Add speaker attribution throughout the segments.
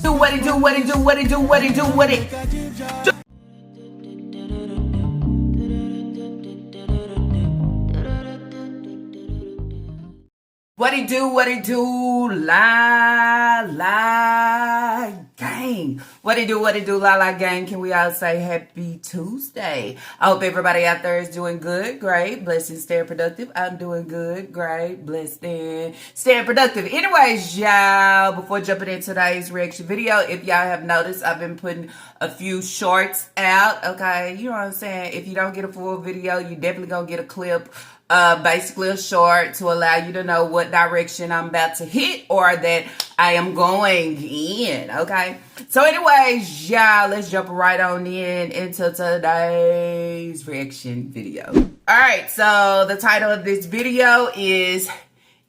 Speaker 1: do, what it do, what it do, what it do, what it do, what it do. What it do, la gang. What it do, la gang. Can we all say happy Tuesday? I hope everybody out there is doing good, great, blessed and staying productive. I'm doing good, great, blessed and staying productive. Anyways, y'all, before jumping into today's reaction video, if y'all have noticed, I've been putting a few shorts out, okay? You know what I'm saying? If you don't get a full video, you definitely gonna get a clip. Basically a short to allow you to know what direction I'm about to hit or that I am going in, okay? So anyways, y'all, let's jump right on into today's reaction video. All right, so the title of this video is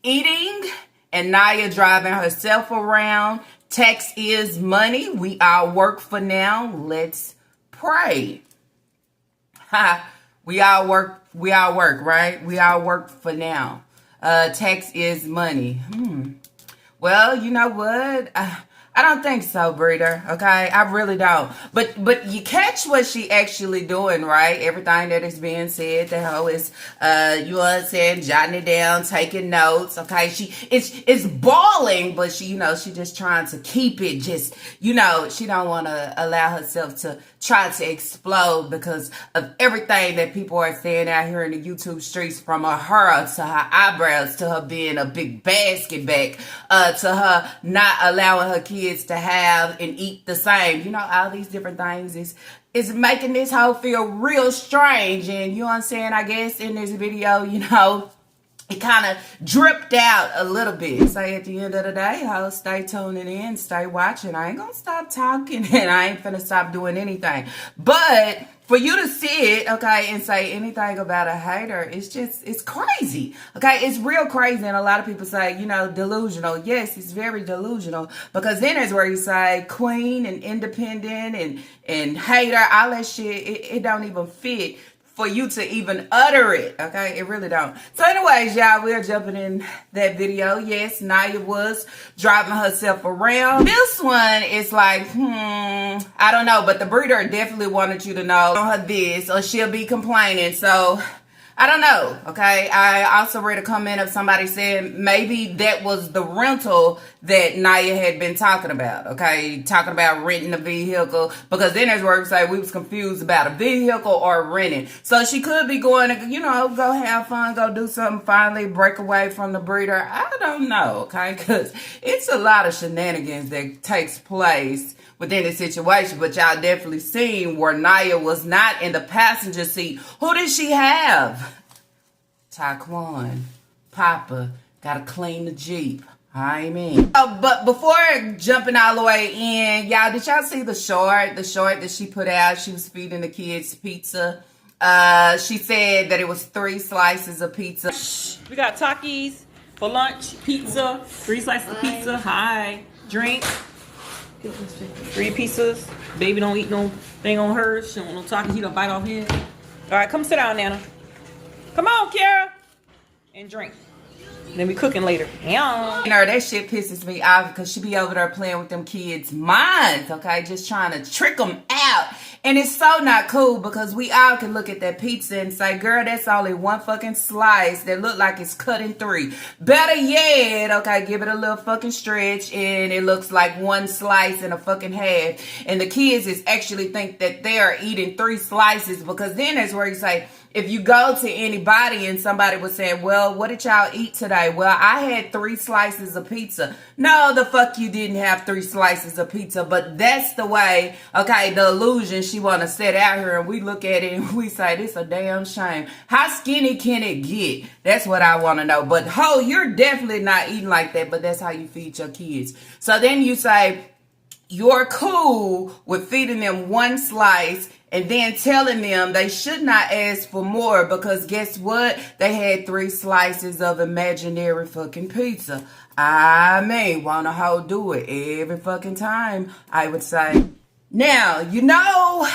Speaker 1: Eating and Naya Driving Herself Around. Tax is money. We all work for now. Let's pray. Ha. We all work, right? We all work for now. Tax is money. Well, you know what? I don't think so, breeder. Okay, I really don't. But you catch what she actually doing, right? Everything that is being said, the hoe is, you know what I'm saying, jotting it down, taking notes. Okay, it's balling, but she, you know, she just trying to keep it. Just, you know, she don't want to allow herself to try to explode because of everything that people are saying out here in the YouTube streets, from her to her eyebrows to her being a big basket bag, to her not allowing her kids to have and eat the same. You know, all these different things is making this whole feel real strange. And you know what I'm saying? I guess in this video, you know, it kind of dripped out a little bit. So at the end of the day, hoes, stay tuning in, stay watching. I ain't gonna stop talking and I ain't finna stop doing anything. But for you to sit, okay, and say anything about a hater, it's crazy. Okay, it's real crazy. And a lot of people say, you know, delusional. Yes, it's very delusional. Because then is where you say queen and independent and hater, all that shit, it don't even fit for you to even utter it, okay? It really don't. So anyways, y'all, we're jumping in that video. Yes, Naya was driving herself around. This one is like, I don't know, but the breeder definitely wanted you to know on her this, or she'll be complaining. So I don't know, okay? I also read a comment of somebody saying maybe that was the rental that Naya had been talking about, okay? Talking about renting a vehicle, because then there's where we say we was confused about a vehicle or renting. So she could be going to, you know, go have fun, go do something, finally break away from the breeder. I don't know, okay? Because it's a lot of shenanigans that takes place within the situation, but y'all definitely seen where Naya was not in the passenger seat. Who did she have? Taquan, Papa, gotta clean the Jeep. I mean. But before jumping all the way in, y'all, did y'all see the short that she put out? She was feeding the kids pizza. She said that it was 3 slices of pizza.
Speaker 2: We got Takis for lunch, pizza, 3 slices of pizza, hi, drink. 3 pizzas. Baby don't eat no thing on hers. She don't want no Takis. He don't bite off his. All right, come sit down, Nana. Come on, Kara. And drink. Then we cooking later. Yeah.
Speaker 1: You know, that shit pisses me off because she be over there playing with them kids' minds, okay? Just trying to trick them out. And it's so not cool because we all can look at that pizza and say, girl, that's only 1 fucking slice that look like it's cut in 3. Better yet, okay, give it a little fucking stretch and it looks like 1 slice and a fucking half. And the kids is actually think that they are eating 3 slices, because then that's where you say, if you go to anybody and somebody would say, well, what did y'all eat today? Well, I had 3 slices of pizza. No, the fuck you didn't have 3 slices of pizza. But that's the way, okay, the illusion she want to set out here. And we look at it and we say, this a damn shame. How skinny can it get? That's what I want to know. But, ho, you're definitely not eating like that. But that's how you feed your kids. So then you say, you're cool with feeding them 1 slice and then telling them they should not ask for more, because guess what? They had 3 slices of imaginary fucking pizza. I mean, wanna hoe do it every fucking time, I would say. Now, you know,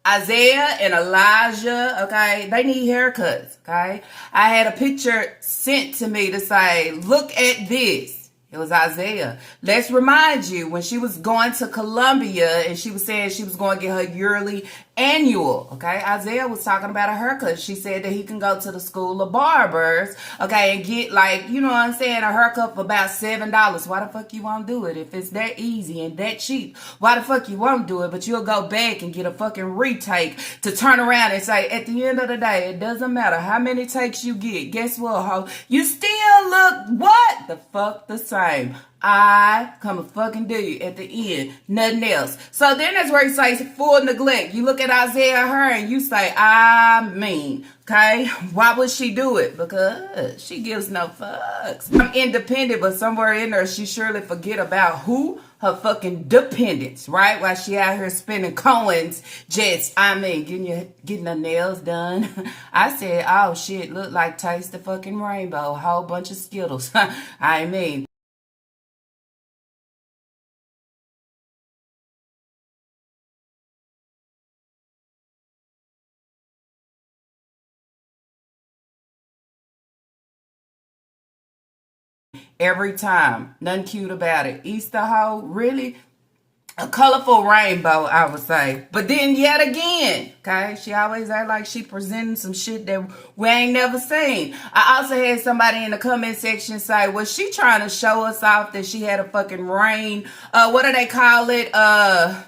Speaker 1: Isaiah and Elijah, okay, they need haircuts, okay? I had a picture sent to me to say, look at this. It was Isaiah. Let's remind you, when she was going to Columbia and she was saying she was going to get her yearly annual, okay? Isaiah was talking about a haircut. She said that he can go to the school of barbers, okay, and get like, you know what I'm saying, a haircut for about $7. Why the fuck you won't do it? If it's that easy and that cheap, why the fuck you won't do it? But you'll go back and get a fucking retake to turn around and say, at the end of the day, it doesn't matter how many takes you get. Guess what, ho? You still look what? The fuck the same. I come and fucking do you at the end. Nothing else. So then that's where he says full neglect. You look at Isaiah her and you say, I mean, okay? Why would she do it? Because she gives no fucks. I'm independent, but somewhere in there she surely forget about who? Her fucking dependents, right? While she out here spending coins, just, getting her nails done. I said, oh shit, look like Taste the fucking Rainbow. A whole bunch of Skittles. Every time. Nothing cute about it. Easter hoe, really? A colorful rainbow, I would say. But then yet again, okay, she always act like she presenting some shit that we ain't never seen. I also had somebody in the comment section say, was she trying to show us off that she had a fucking what do they call it? A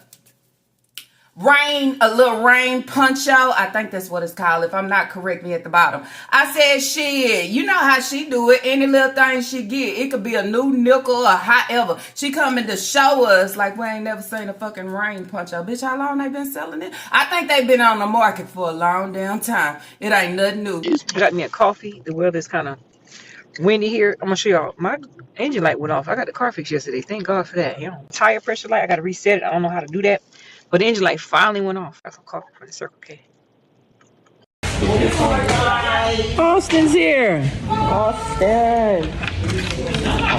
Speaker 1: little rain punch out. I think that's what it's called. If I'm not, correct me at the bottom. I said, shit, you know how she do it. Any little thing she get, it could be a new nickel or however. She coming to show us like we ain't never seen a fucking rain punch out. Bitch, how long they been selling it? I think they've been on the market for a long damn time. It ain't nothing new.
Speaker 2: I got me a coffee. The weather's kind of windy here. I'm gonna show y'all. My engine light went off. I got the car fixed yesterday. Thank God for that. You know, tire pressure light. I gotta reset it. I don't know how to do that. But the engine light finally went off. Got some coffee from the Circle K. Austin's here. Austin.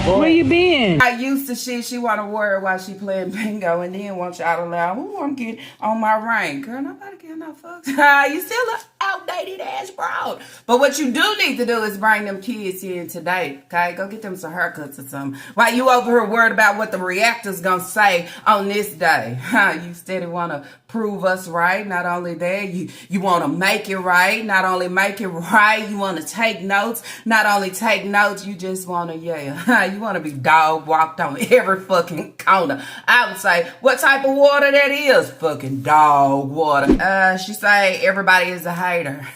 Speaker 2: Where you been?
Speaker 1: I used to shit she want to worry while she playing bingo and then want y'all to laugh. Ooh, I'm getting on my ring. Girl, nobody give no fucks. You still an outdated ass broad. But what you do need to do is bring them kids in today, okay? Go get them some haircuts or something. While you over here worried about what the reactor's gonna say on this day. You steady want to prove us right. Not only that, you want to make it right. Not only make it right, you want to take notes. Not only take notes, you just want to, you want to be dog walked on every fucking corner. I would say, what type of water that is? Fucking dog water. She say everybody is a hater.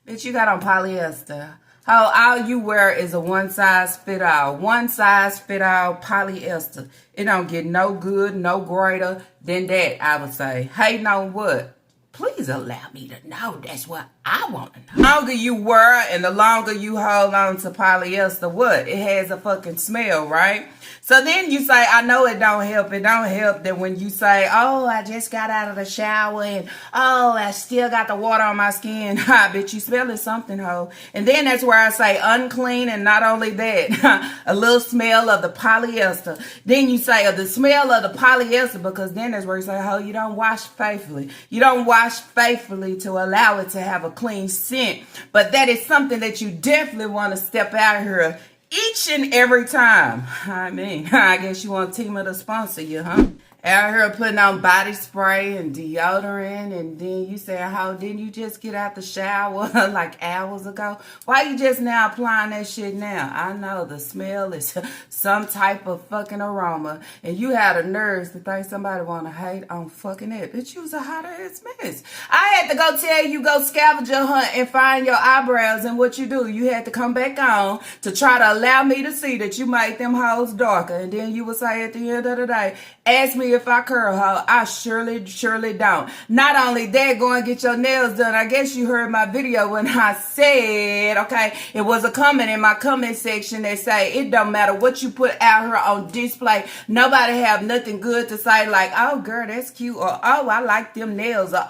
Speaker 1: Bitch, you got on polyester. How all you wear is a one size fit all. One size fit all polyester. It don't get no good, no greater than that, I would say. Hating on what? Please allow me to know. That's what I want to know. The longer you wear and the longer you hold on to polyester, what? It has a fucking smell, right? So then you say, I know it don't help. It don't help that when you say, oh, I just got out of the shower and, oh, I still got the water on my skin. I bet you smelling something, ho. And then that's where I say unclean, and not only that, a little smell of the polyester. Then you say the smell of the polyester, because then that's where you say, oh, you don't wash faithfully. You don't wash faithfully to allow it to have a clean scent. But that is something that you definitely want to step out here each and every time. I guess you want Tima to sponsor you, huh? Out here putting on body spray and deodorant, and then you say, how didn't you just get out the shower like hours ago? Why you just now applying that shit now? I know the smell is some type of fucking aroma, and you had a nerve to think somebody want to hate on fucking it. Bitch, you was a hot ass mess. I had to go tell you, go scavenger hunt and find your eyebrows, and what you do, you had to come back on to try to allow me to see that you made them hoes darker, and then you would say at the end of the day, ask me if I curl, hoe. I surely don't. Not only that, go and get your nails done. I guess you heard my video when I said, okay, it was a comment in my comment section that say, it don't matter what you put out here on display. Nobody have nothing good to say like, oh, girl, that's cute, or oh, I like them nails, or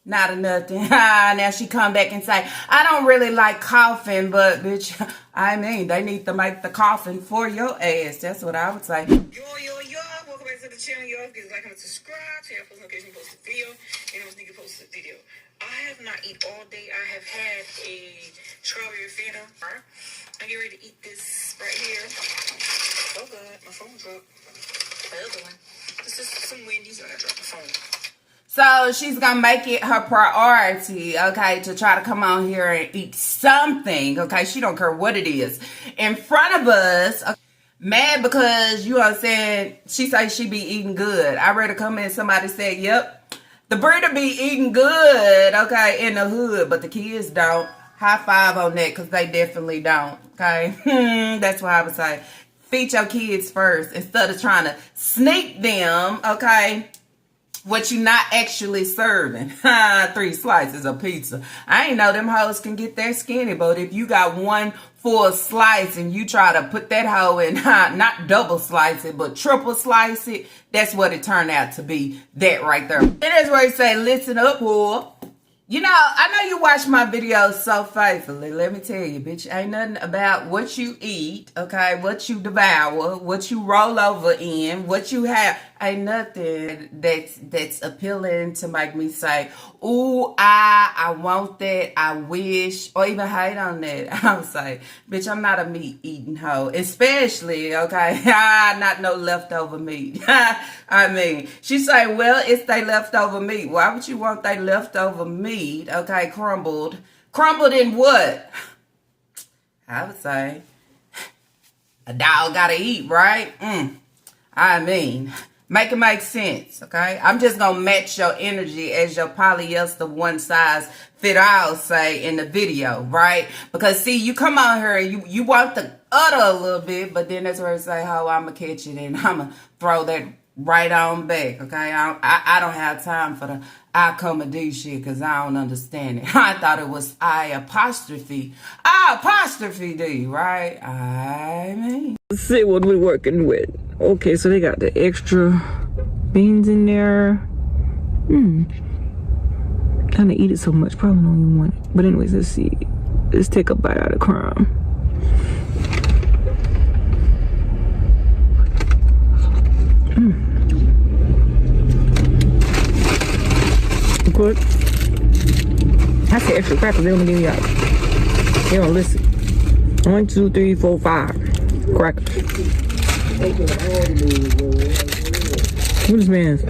Speaker 1: not a nothing. Now she come back and say, I don't really like coughing, but bitch, they need to make the coffin for your ass. That's what I would say.
Speaker 3: Yo, welcome back
Speaker 2: to the channel, y'all. Give a like and subscribe. So y'all post notification, post a video. And I was nigga post a video. I have not eaten all day. I have had a strawberry Fanta. I get ready to eat this right here. So good. My phone dropped. The other one. This is some Wendy's. I dropped my phone.
Speaker 1: So she's gonna make it her priority, okay, to try to come on here and eat something, okay? She don't care what it is. In front of us, okay, mad because, you know what I'm saying, she say she be eating good. I read a comment, somebody said, yep, the breeder be eating good, okay, in the hood, but the kids don't. High five on that, because they definitely don't, okay? That's what I would say. Feed your kids first instead of trying to sneak them, okay, what you not actually serving. 3 slices of pizza. I ain't know them hoes can get that skinny, but if you got one full slice and you try to put that hoe in, not double slice it, but triple slice it, that's what it turned out to be, that right there. And that's where it say, listen up, whore. You know, I know you watch my videos so faithfully. Let me tell you, bitch, ain't nothing about what you eat, okay, what you devour, what you roll over in, what you have. Ain't nothing that's appealing to make me say, ooh, I want that, I wish, or even hate on that. I would say, bitch, I'm not a meat eating hoe, especially, okay, not no leftover meat. I mean, she say, well, it's they leftover meat. Why would you want they leftover meat, okay, crumbled? Crumbled in what? I would say, a dog gotta eat, right? I mean, make it make sense, okay? I'm just gonna match your energy as your polyester one size fit all say in the video, right? Because see, you come out here and you want the udder a little bit, but then that's where it say, oh, I'ma catch it and I'ma throw that right on back, okay? I don't have time for the I come D shit because I don't understand it. I thought it was I apostrophe D, right? I mean,
Speaker 2: Let's see what we're working with. Okay, so they got the extra beans in there. Kind of eat it so much, probably don't even want it. But anyways, let's see. Let's take a bite out of crumb. Good. I said extra crackers, they don't give me out. They don't listen. 1, 2, 3, 4, 5 crackers. What is man's?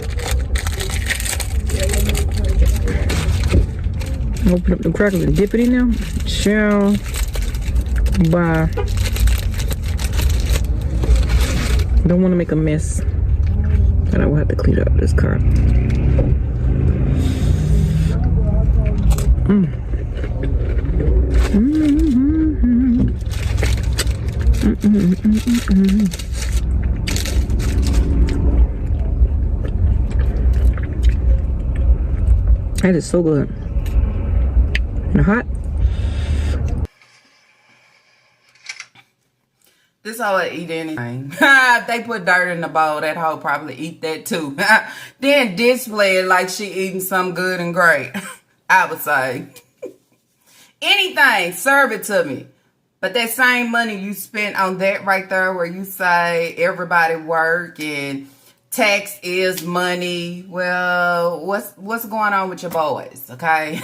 Speaker 2: Open up the crackers and dip it in there. Shell. Bye. Don't want to make a mess. And I will have to clean up this car. That is so good. And hot.
Speaker 1: this hoe would eat anything. If they put dirt in the bowl, that hoe probably eat that too. Then display it like she eating something good and great. I would say. Anything, serve it to me. But that same money you spent on that right there where you say everybody work and tax is money. Well, what's going on with your boys, okay?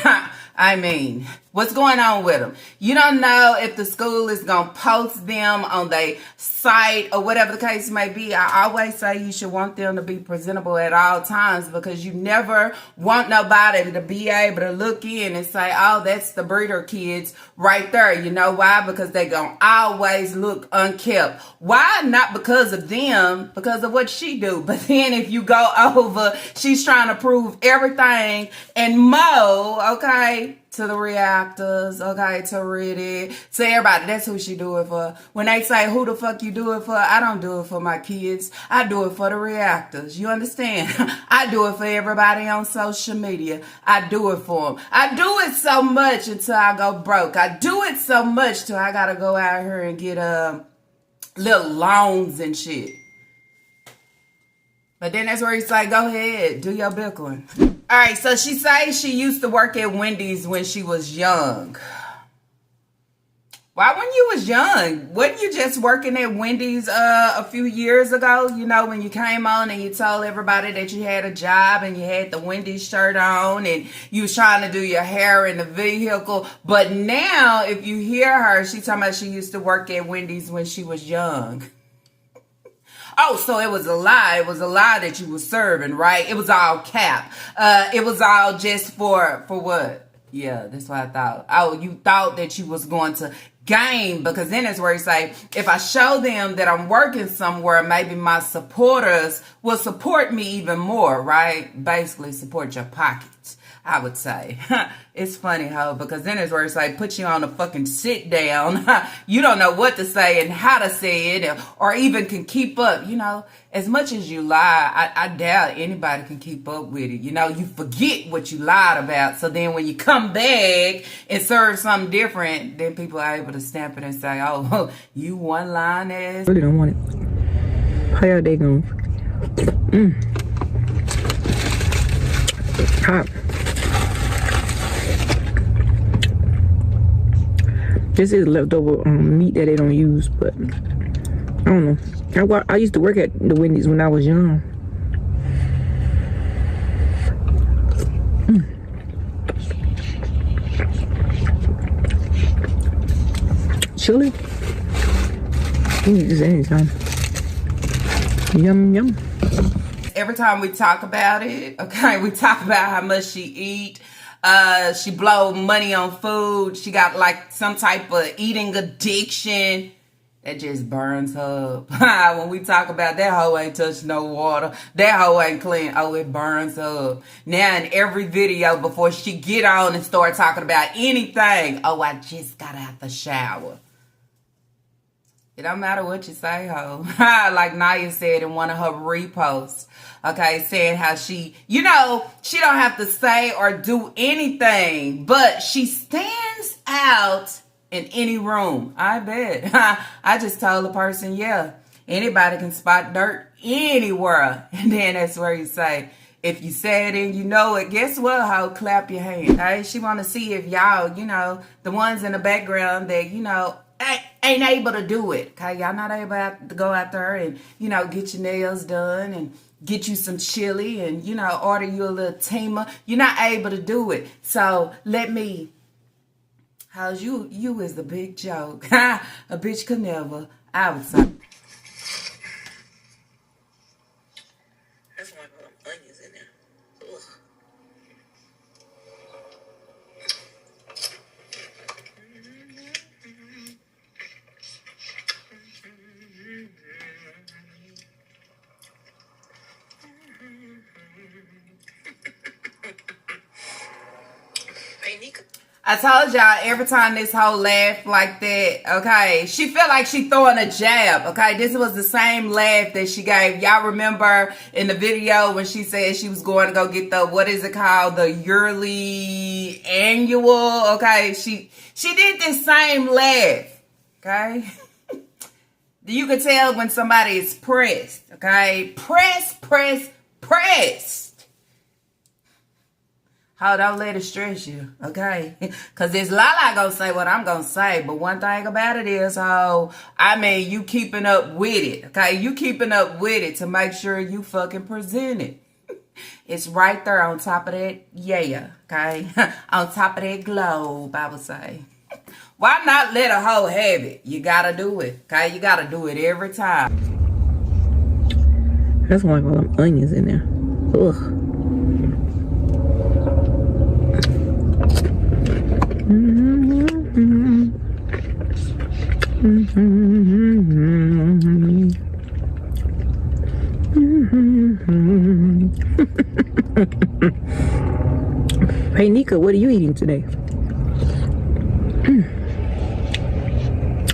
Speaker 1: I mean, what's going on with them? You don't know if the school is going to post them on their site or whatever the case may be. I always say you should want them to be presentable at all times because you never want nobody to be able to look in and say, oh, that's the breeder kids right there. You know why? Because they're going to always look unkept. Why? Not because of them, because of what she do. But then if you go over, she's trying to prove everything and more, okay, to the reactors, okay, to Reddit, to everybody. That's who she do it for. When they say, who the fuck you do it for? I don't do it for my kids. I do it for the reactors. You understand? I do it for everybody on social media. I do it for them. I do it so much until I go broke. I do it so much till I gotta go out here and get little loans and shit. But then that's where he's like, go ahead, do your Bitcoin. All right, so she says she used to work at Wendy's when she was young. Why, when you was young, wasn't you just working at Wendy's a few years ago? You know, when you came on and you told everybody that you had a job and you had the Wendy's shirt on and you was trying to do your hair in the vehicle. But now, if you hear her, she talking about she used to work at Wendy's when she was young. Oh, so it was a lie. It was a lie that you were serving, right? It was all cap. It was all just for what? Yeah, that's what I thought. Oh, you thought that you was going to gain, because then it's where you say, if I show them that I'm working somewhere, maybe my supporters will support me even more, right? Basically, support your pockets, I would say. It's funny, ho, because then it's where it's like, put you on a fucking sit down. You don't know what to say and how to say it, or even can keep up. You know, as much as you lie, I doubt anybody can keep up with it. You know, you forget what you lied about. So then when you come back and serve something different, then people are able to stamp it and say, oh, you one line ass.
Speaker 2: Really don't want it. How y'all day going? Hot. This is leftover meat that they don't use, but I don't know. I used to work at the Wendy's when I was young. Chili. You can eat this anytime. Yum, yum.
Speaker 1: Every time we talk about it, okay, we talk about how much she eat. She blow money on food. She got like some type of eating addiction that just burns her up. When we talk about that hoe ain't touched no water, that hoe ain't clean. Oh, it burns her up. Now in every video before she get on and start talking about anything, oh, I just got out the shower. It don't matter what you say, ho. Like Naya said in one of her reposts, okay, saying how she, you know, she don't have to say or do anything, but she stands out in any room. I bet. I just told the person, yeah, anybody can spot dirt anywhere. And then that's where you say, if you say it and you know it, guess what, ho? Clap your hands. Okay? She want to see if y'all, you know, the ones in the background that, you know, ain't able to do it. Okay, y'all not able to go out there and, you know, get your nails done and get you some chili and, you know, order you a little teamer. You're not able to do it. So let me, how's you is the big joke. A bitch could never. I would say.
Speaker 2: That's why I put them onions in there. Ugh.
Speaker 1: I told y'all, every time this hoe laugh like that, okay, she felt like she throwing a jab, okay? This was the same laugh that she gave. Y'all remember in the video when she said she was going to go get the, what is it called? The yearly annual, okay? She did this same laugh, okay? You can tell when somebody is pressed, okay? Pressed. Oh, don't let it stress you, okay? Because this Lala gonna say what I'm gonna say, but one thing about it is, oh, I mean, you keeping up with it, okay? You keeping up with it to make sure you fucking present it. It's right there on top of that, yeah, okay? On top of that globe, I would say. Why not let a hoe have it? You gotta do it, okay? You gotta do it every time.
Speaker 2: That's why I put them onions in there. Ugh. Hey Nika, what are you eating today?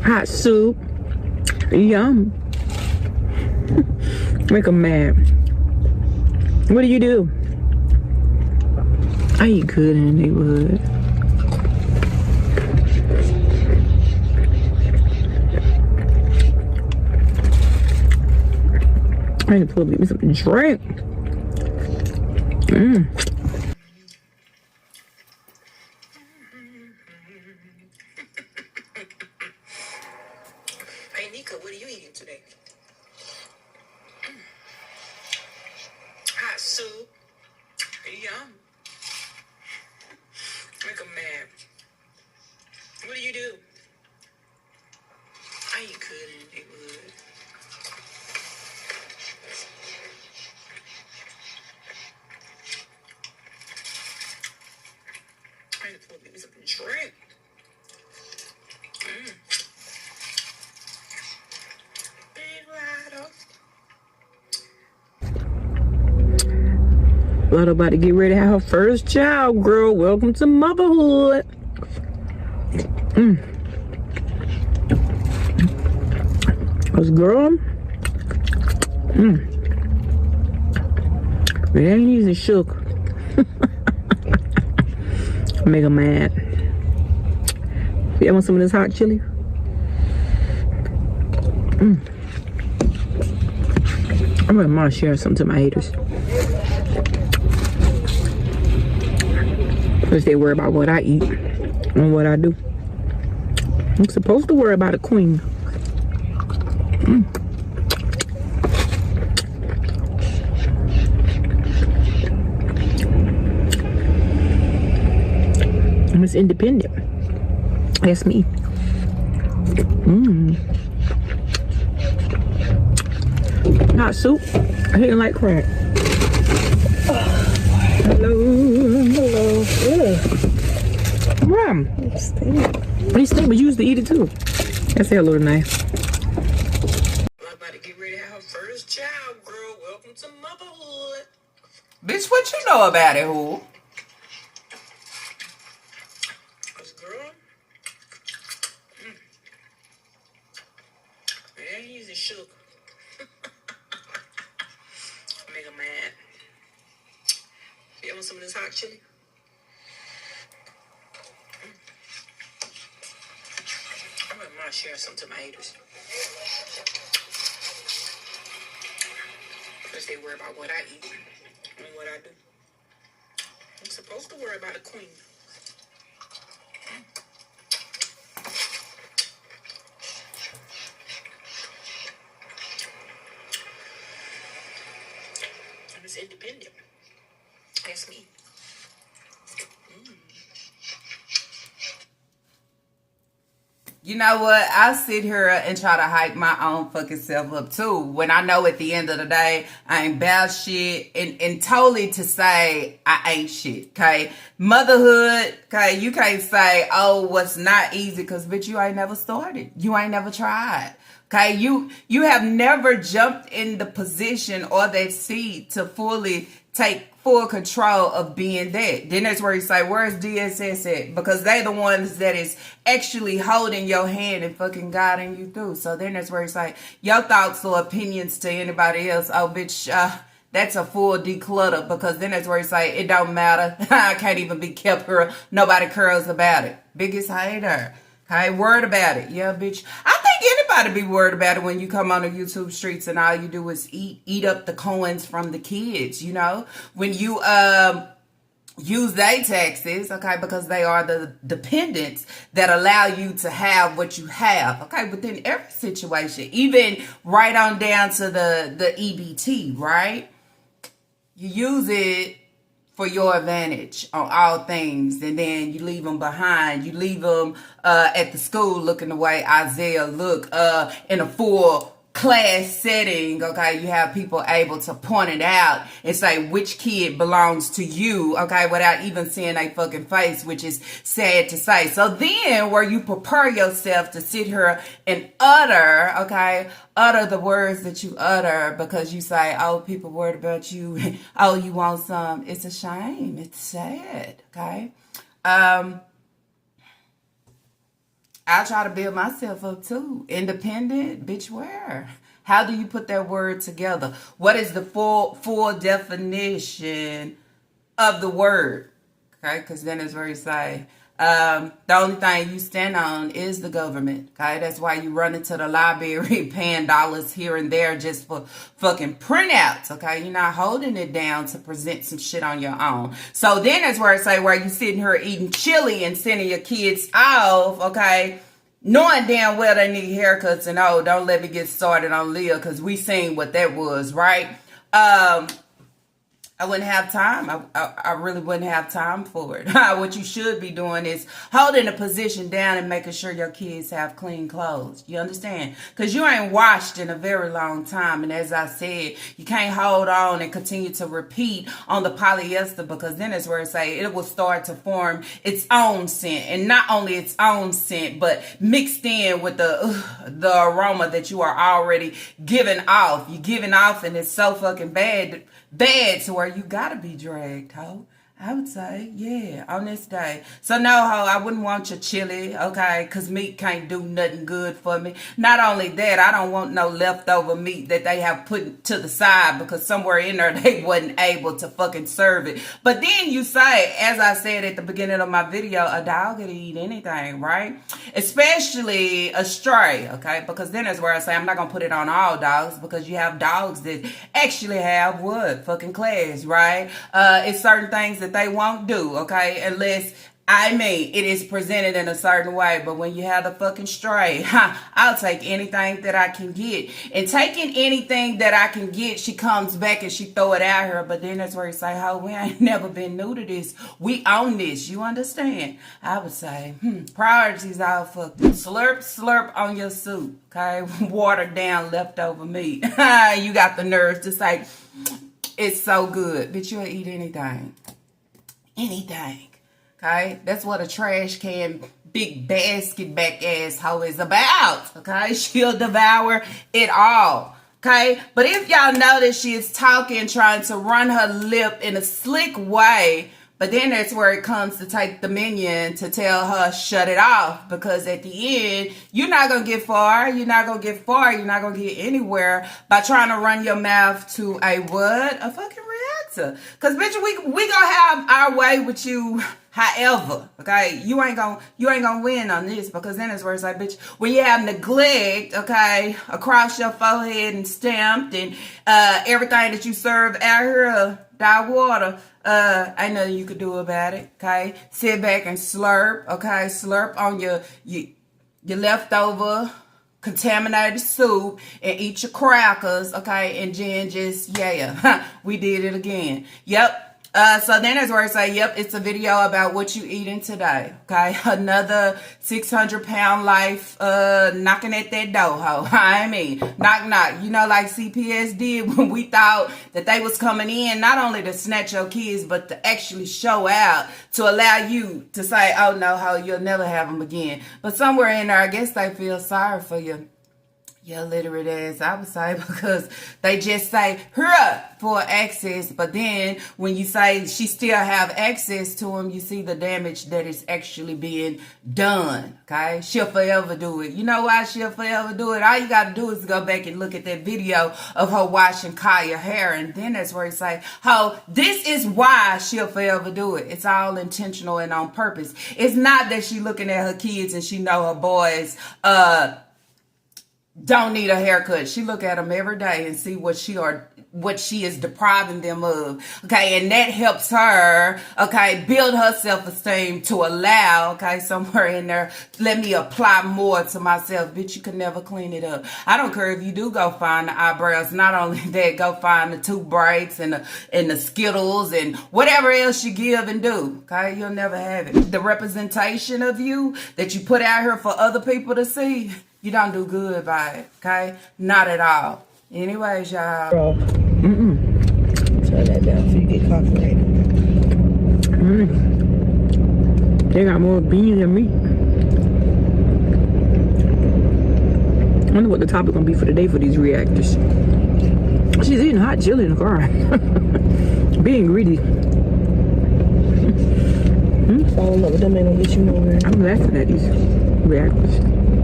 Speaker 2: Hot soup. Yum. Make 'em mad. What do you do? I eat good in the neighborhood. I need to pull up me some drink. Lotto about to get ready to have her first child, girl. Welcome to motherhood. This girl, it ain't easy, shook. Make her mad. You want some of this hot chili? I'm gonna share some to my haters. Because they worry about what I eat and what I do. I'm supposed to worry about a queen. I'm just independent. That's me. Hot soup. I hate it like crack. Hello. Mom. These things, but you used to eat it too. That's hello tonight. I'm about to get ready to have her first child, girl. Welcome to motherhood.
Speaker 1: Bitch, what you know about it, who?
Speaker 2: This girl. It ain't easy, shook. Make her mad. You want some of this hot chili? I'm gonna share some to my haters. Because they worry about what I eat and what I do. I'm supposed to worry about a queen. I'm just independent. That's me.
Speaker 1: You know what? I sit here and try to hype my own fucking self up too. When I know at the end of the day, I ain't about shit. And totally to say I ain't shit, okay? Motherhood, okay? You can't say, oh, what's not easy, because bitch, you ain't never started. You ain't never tried. Okay, you have never jumped in the position or that seat to fully take full control of being that. Then that's where you say, where's DSS at? Because they the ones that is actually holding your hand and fucking guiding you through. So then that's where you say, your thoughts or opinions to anybody else, oh bitch, that's a full declutter. Because then that's where you say, it don't matter. I can't even be kept here. Nobody cares about it. Biggest hater. Okay, worried about it. Yeah, bitch. I think anybody be worried about it when you come on the YouTube streets and all you do is eat up the coins from the kids, you know? When you use their taxes, okay, because they are the dependents that allow you to have what you have, okay, within every situation, even right on down to the EBT, right? You use it for your advantage on all things, and then you leave them behind. You leave them at the school looking the way Isaiah look in a full class setting, okay? You have people able to point it out and say which kid belongs to you, okay, without even seeing a fucking face, which is sad to say. So then where you prepare yourself to sit here and utter the words that you utter because you say, oh, people worried about you. Oh, you want some. It's a shame. It's sad, okay? I try to build myself up too. Independent, bitch, where? How do you put that word together? What is the full definition of the word? Okay, because then it's where you say, the only thing you stand on is the government. Okay, that's why you run into the library paying dollars here and there just for fucking printouts. Okay, you're not holding it down to present some shit on your own. So then that's where I say, where you sitting here eating chili and sending your kids off. Okay, knowing damn well they need haircuts and oh, don't let me get started on Leah because we seen what that was, right? I wouldn't have time. I really wouldn't have time for it. What you should be doing is holding a position down and making sure your kids have clean clothes. You understand? Because you ain't washed in a very long time. And as I said, you can't hold on and continue to repeat on the polyester because then it's where it say it will start to form its own scent. And not only its own scent, but mixed in with the aroma that you are already giving off. You're giving off and it's so fucking bad to where somewhere, you gotta be dragged, ho. I would say, yeah, on this day. So no, ho, I wouldn't want your chili, okay? Because meat can't do nothing good for me. Not only that, I don't want no leftover meat that they have put to the side because somewhere in there they wasn't able to fucking serve it. But then you say, as I said at the beginning of my video, a dog could eat anything, right? Especially a stray, okay? Because then that's where I say I'm not going to put it on all dogs because you have dogs that actually have what? Fucking class, right? It's certain things that they won't do, okay, unless it is presented in a certain way. But when you have the fucking stray, I'll take anything that I can get. And taking anything that I can get, she comes back and she throw it at her. But then that's where you say, oh, we ain't never been new to this. We own this. You understand? I would say, priorities all fucked up. Slurp on your soup, okay? Watered down leftover meat. You got the nerves to say, it's so good. Bitch, you'll eat anything. Anything, okay? That's what a trash can, big basket back asshole is about, okay? She'll devour it all, okay? But if y'all notice, she is talking, trying to run her lip in a slick way, but then that's where it comes to take the minion to tell her, shut it off, because at the end, you're not going to get far, you're not going to get far, you're not going to get anywhere by trying to run your mouth to a what? A fucking reactor. Because, bitch, we going to have our way with you however, okay? You ain't gonna win on this, because then it's where it's like, bitch, when you have neglect, okay, across your forehead and stamped and everything that you serve out here, dog water, ain't nothing you could do about it, okay? Sit back and slurp, okay? Slurp on your leftover contaminated soup and eat your crackers, okay? And then just, yeah, we did it again. Yep. So then that's where I say, yep, it's a video about what you eating today, okay? Another 600-pound life knocking at that door, ho. I mean, knock, knock. You know, like CPS did when we thought that they was coming in, not only to snatch your kids, but to actually show out, to allow you to say, oh, no, ho, you'll never have them again. But somewhere in there, I guess they feel sorry for you. Yeah, literate ass, I would say, because they just say, hurrah, for access. But then when you say she still have access to him, you see the damage that is actually being done, okay? She'll forever do it. You know why she'll forever do it? All you got to do is go back and look at that video of her washing Kaya hair. And then that's where you say, oh, this is why she'll forever do it. It's all intentional and on purpose. It's not that she looking at her kids and she know her boys, don't need a haircut. She look at them every day and see what she is depriving them of. Okay, and that helps her, okay, build her self-esteem to allow, okay, somewhere in there, let me apply more to myself. Bitch, you can never clean it up. I don't care if you do go find the eyebrows. Not only that, go find the tooth breaks and the Skittles and whatever else you give and do. Okay, you'll never have it. The representation of you that you put out here for other people to see, you don't do good by it, okay? Not at all. Anyways, y'all.
Speaker 3: Turn that down so you get calculated.
Speaker 2: They got more beans than me. I wonder what the topic gonna be for the day for these reactors. She's eating hot chili in the car. Being greedy.
Speaker 3: Falling up with them ain't gonna get you nowhere.
Speaker 2: I'm laughing at these reactors.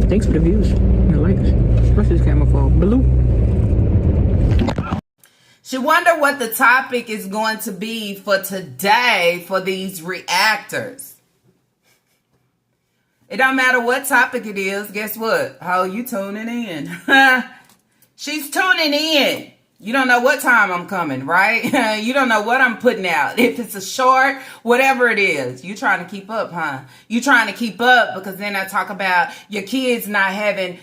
Speaker 2: Thanks for the views and the likes. What's this camera for? Blue.
Speaker 1: She wonder what the topic is going to be for today for these reactors. It don't matter what topic it is. Guess what? How you tuning in? She's tuning in. You don't know what time I'm coming, right? You don't know what I'm putting out. If it's a short, whatever it is. You trying to keep up, huh? You trying to keep up because then I talk about your kids not having...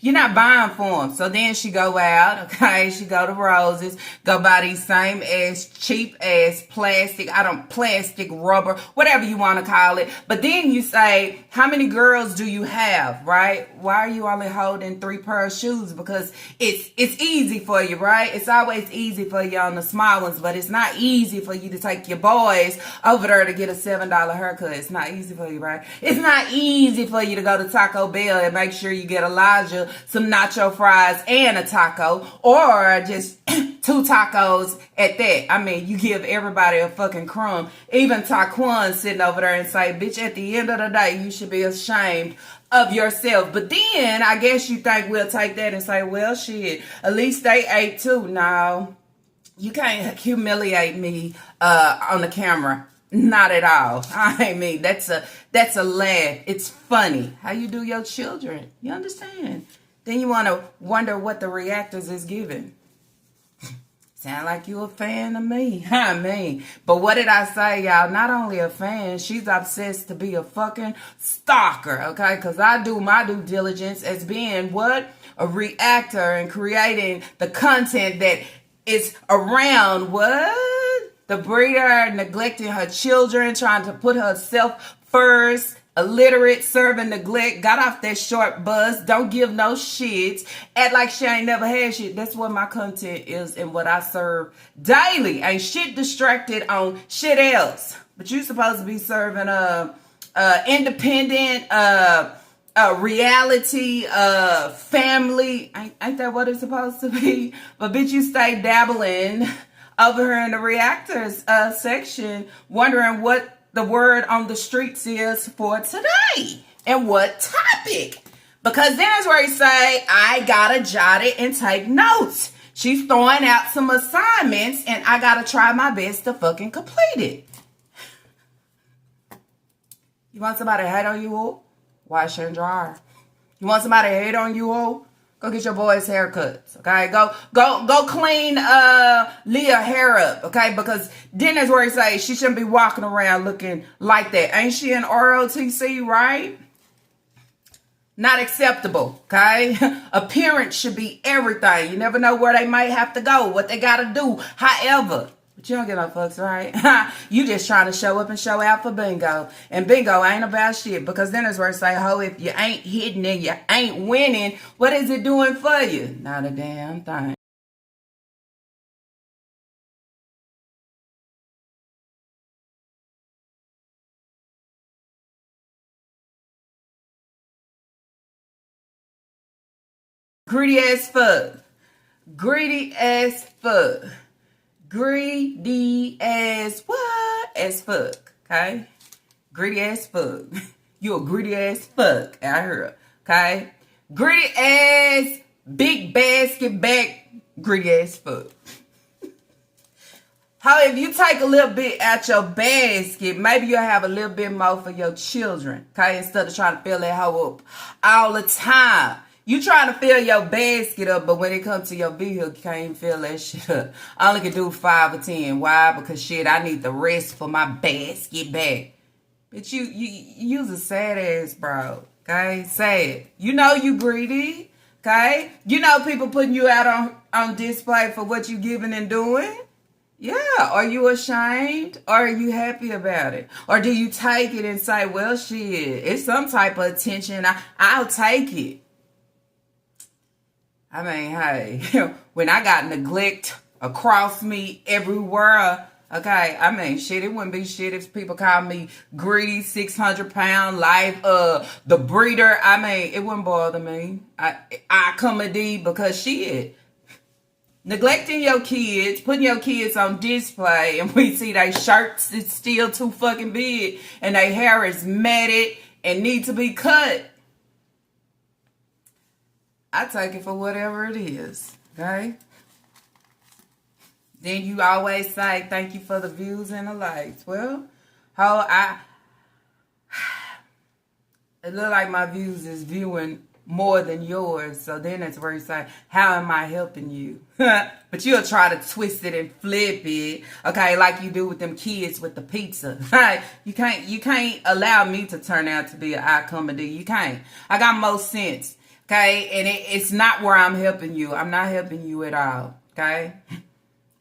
Speaker 1: You're not buying for them. So then she go out, okay? She go to Rose's, go buy these same ass, cheap ass plastic, plastic, rubber, whatever you want to call it. But then you say, how many girls do you have, right? Why are you only holding 3 pairs of shoes? Because it's easy for you, right? It's always easy for you on the small ones, but it's not easy for you to take your boys over there to get a $7 haircut. It's not easy for you, right? It's not easy for you to go to Taco Bell and make sure you get a large Elijah some nacho fries and a taco, or just 2 tacos at that. I mean, you give everybody a fucking crumb. Even Taquan sitting over there and say, bitch, at the end of the day, you should be ashamed of yourself. But then I guess you think we'll take that and say, well, shit, at least they ate too. No, you can't humiliate me on the camera. Not at all. I mean, that's a laugh. It's funny. How you do your children. You understand? Then you want to wonder what the reactors is giving. Sound like you a fan of me. I mean, but what did I say, y'all? Not only a fan, she's obsessed to be a fucking stalker, okay? Because I do my due diligence as being what? A reactor and creating the content that is around what? The breeder neglecting her children, trying to put herself first, illiterate, serving neglect, got off that short bus, don't give no shit, act like she ain't never had shit. That's what my content is and what I serve daily. Ain't shit distracted on shit else. But you supposed to be serving independent, reality, family. Ain't that what it's supposed to be? But bitch, you stay dabbling over here in the reactors section, wondering what the word on the streets is for today and what topic. Because then is where he say, I gotta jot it and take notes. She's throwing out some assignments and I gotta try my best to fucking complete it. You want somebody to hate on you, oh? Wash and dry. You want somebody to hate on you, oh? Go get your boys haircuts, okay? Go clean Leah hair up, okay? Because then that's where he says she shouldn't be walking around looking like that. Ain't she an ROTC, right? Not acceptable, okay? Appearance should be everything. You never know where they might have to go, what they got to do. However, but you don't get no fucks, right? You just trying to show up and show out for bingo. And bingo ain't about shit. Because then it's where it say, ho, if you ain't hitting and you ain't winning, what is it doing for you? Not a damn thing. Greedy as fuck. Greedy as fuck. Greedy as what? As fuck, okay? Greedy as fuck. You a greedy as fuck out here, okay? Greedy as big basket back, greedy as fuck. How if you take a little bit out your basket, maybe you'll have a little bit more for your children, okay? Instead of trying to fill that hoe up all the time. You trying to fill your basket up, but when it comes to your vehicle, you can't even fill that shit up. I only can do 5 or 10. Why? Because shit, I need the rest for my basket back. But you's a sad ass, bro. Okay? Sad. You know you greedy. Okay? You know people putting you out on display for what you giving and doing. Yeah. Are you ashamed? Or are you happy about it? Or do you take it and say, well, shit, it's some type of attention. I'll take it. I mean, hey, when I got neglect across me everywhere, okay, I mean, shit, it wouldn't be shit if people call me greedy, 600-pound life, the breeder. I mean, it wouldn't bother me. I comedy because shit. Neglecting your kids, putting your kids on display, and we see their shirts is still too fucking big, and their hair is matted and need to be cut. I take it for whatever it is, okay? Then you always say, thank you for the views and the likes. Well, it look like my views is viewing more than yours. So then that's where you say, how am I helping you? But you'll try to twist it and flip it, okay, like you do with them kids with the pizza. You can't allow me to turn out to be an eye comedy. You can't. I got more sense. Okay, and it's not where I'm helping you. I'm not helping you at all, okay?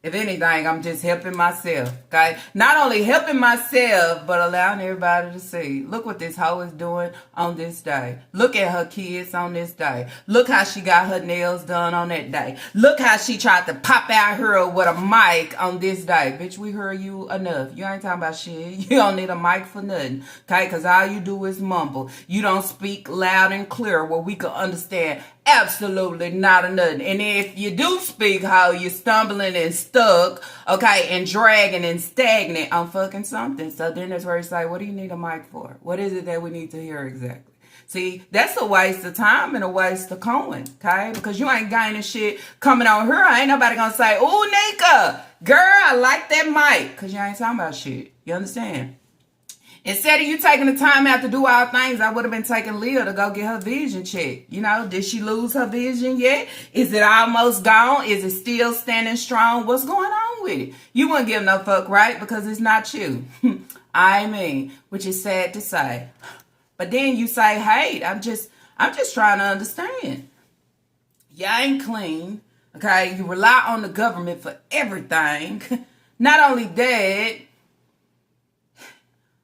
Speaker 1: If anything, I'm just helping myself, okay? Not only helping myself, but allowing everybody to see. Look what this hoe is doing on this day. Look at her kids on this day. Look how she got her nails done on that day. Look how she tried to pop out here with a mic on this day. Bitch, we heard you enough. You ain't talking about shit. You don't need a mic for nothing, okay? Because all you do is mumble. You don't speak loud and clear where we can understand Absolutely not a nothing. And if you do speak how you're stumbling and stuck, okay, and dragging and stagnant on fucking something. So then that's where it's like, what do you need a mic for? What is it that we need to hear exactly? See, that's a waste of time and a waste of coin, okay? Because you ain't gaining shit coming on here. Ain't nobody gonna say, ooh, Nika, girl, I like that mic. Because you ain't talking about shit. You understand? Instead of you taking the time out to do all things, I would have been taking Leah to go get her vision checked. You know, did she lose her vision yet? Is it almost gone? Is it still standing strong? What's going on with it? You wouldn't give no fuck, right? Because it's not you. I mean, which is sad to say. But then you say, hey, I'm just trying to understand. You ain't clean. Okay, you rely on the government for everything. Not only that,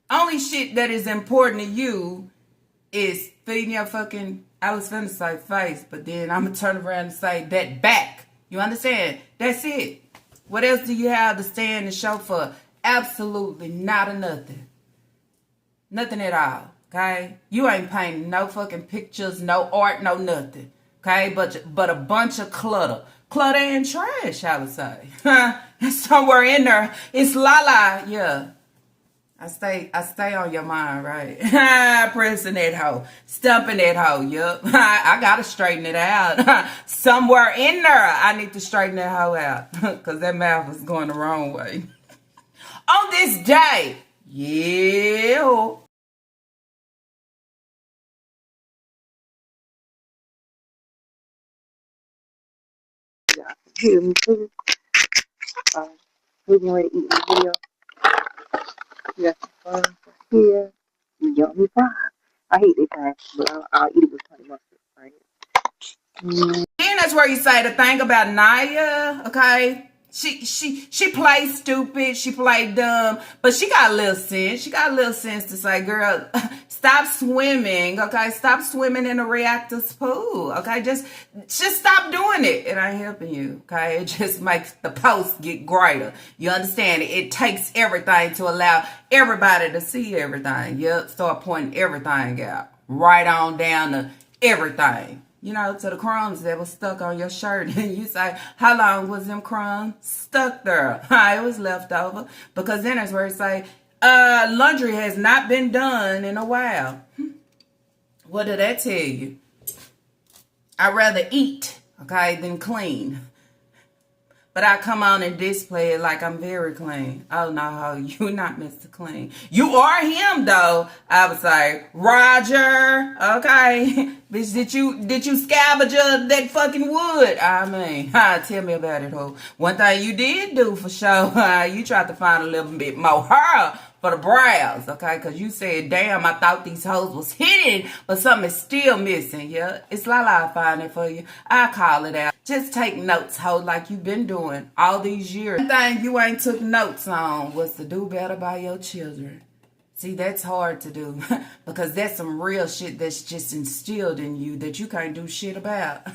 Speaker 1: only shit that is important to you is feeding your fucking, I was finna say face, but then I'm gonna turn around and say that back. You understand? That's it. What else do you have to stand and show for? Absolutely not a nothing. Nothing at all. Okay? You ain't painting no fucking pictures, no art, no nothing. Okay? But a bunch of clutter. Clutter and trash, I would say. Somewhere in there. It's la-la. Yeah. I stay on your mind, right? Pressing that hoe. Stumping that hoe, yup. I gotta straighten it out. Somewhere in there, I need to straighten that hoe out. Because that mouth is going the wrong way. On this day, yeah.
Speaker 4: Hear me too. We're going to eat the video. You got some fun here. You got me fries. I hate this thing, but I'll eat it with honey mustard. Right?
Speaker 1: Then that's where you say the thing about Naya, okay? She played stupid, she played dumb, but she got a little sense. She got a little sense to say, girl, stop swimming, okay? Stop swimming in a reactor's pool, okay? Just stop doing it. It ain't helping you, okay? It just makes the post get greater. You understand? It takes everything to allow everybody to see everything. Yep, start pointing everything out. Right on down to everything. You know, to the crumbs that was stuck on your shirt. And you say, how long was them crumbs stuck there? It was left over. Because then that's where it say, laundry has not been done in a while. What did that tell you? I'd rather eat, okay, than clean. But I come on and display it like I'm very clean. Oh, no, you're not Mr. Clean. You are him, though. I would say, Roger, okay? Bitch, did you scavenge that fucking wood? I mean, tell me about it, ho. One thing you did do for sure, you tried to find a little bit more hair for the brows, okay? Because you said, damn, I thought these hoes was hidden, but something is still missing, yeah? It's Lala, I find it for you. I call it out. Just take notes, ho, like you've been doing all these years. One thing you ain't took notes on was to do better by your children. See, that's hard to do because that's some real shit that's just instilled in you that you can't do shit about.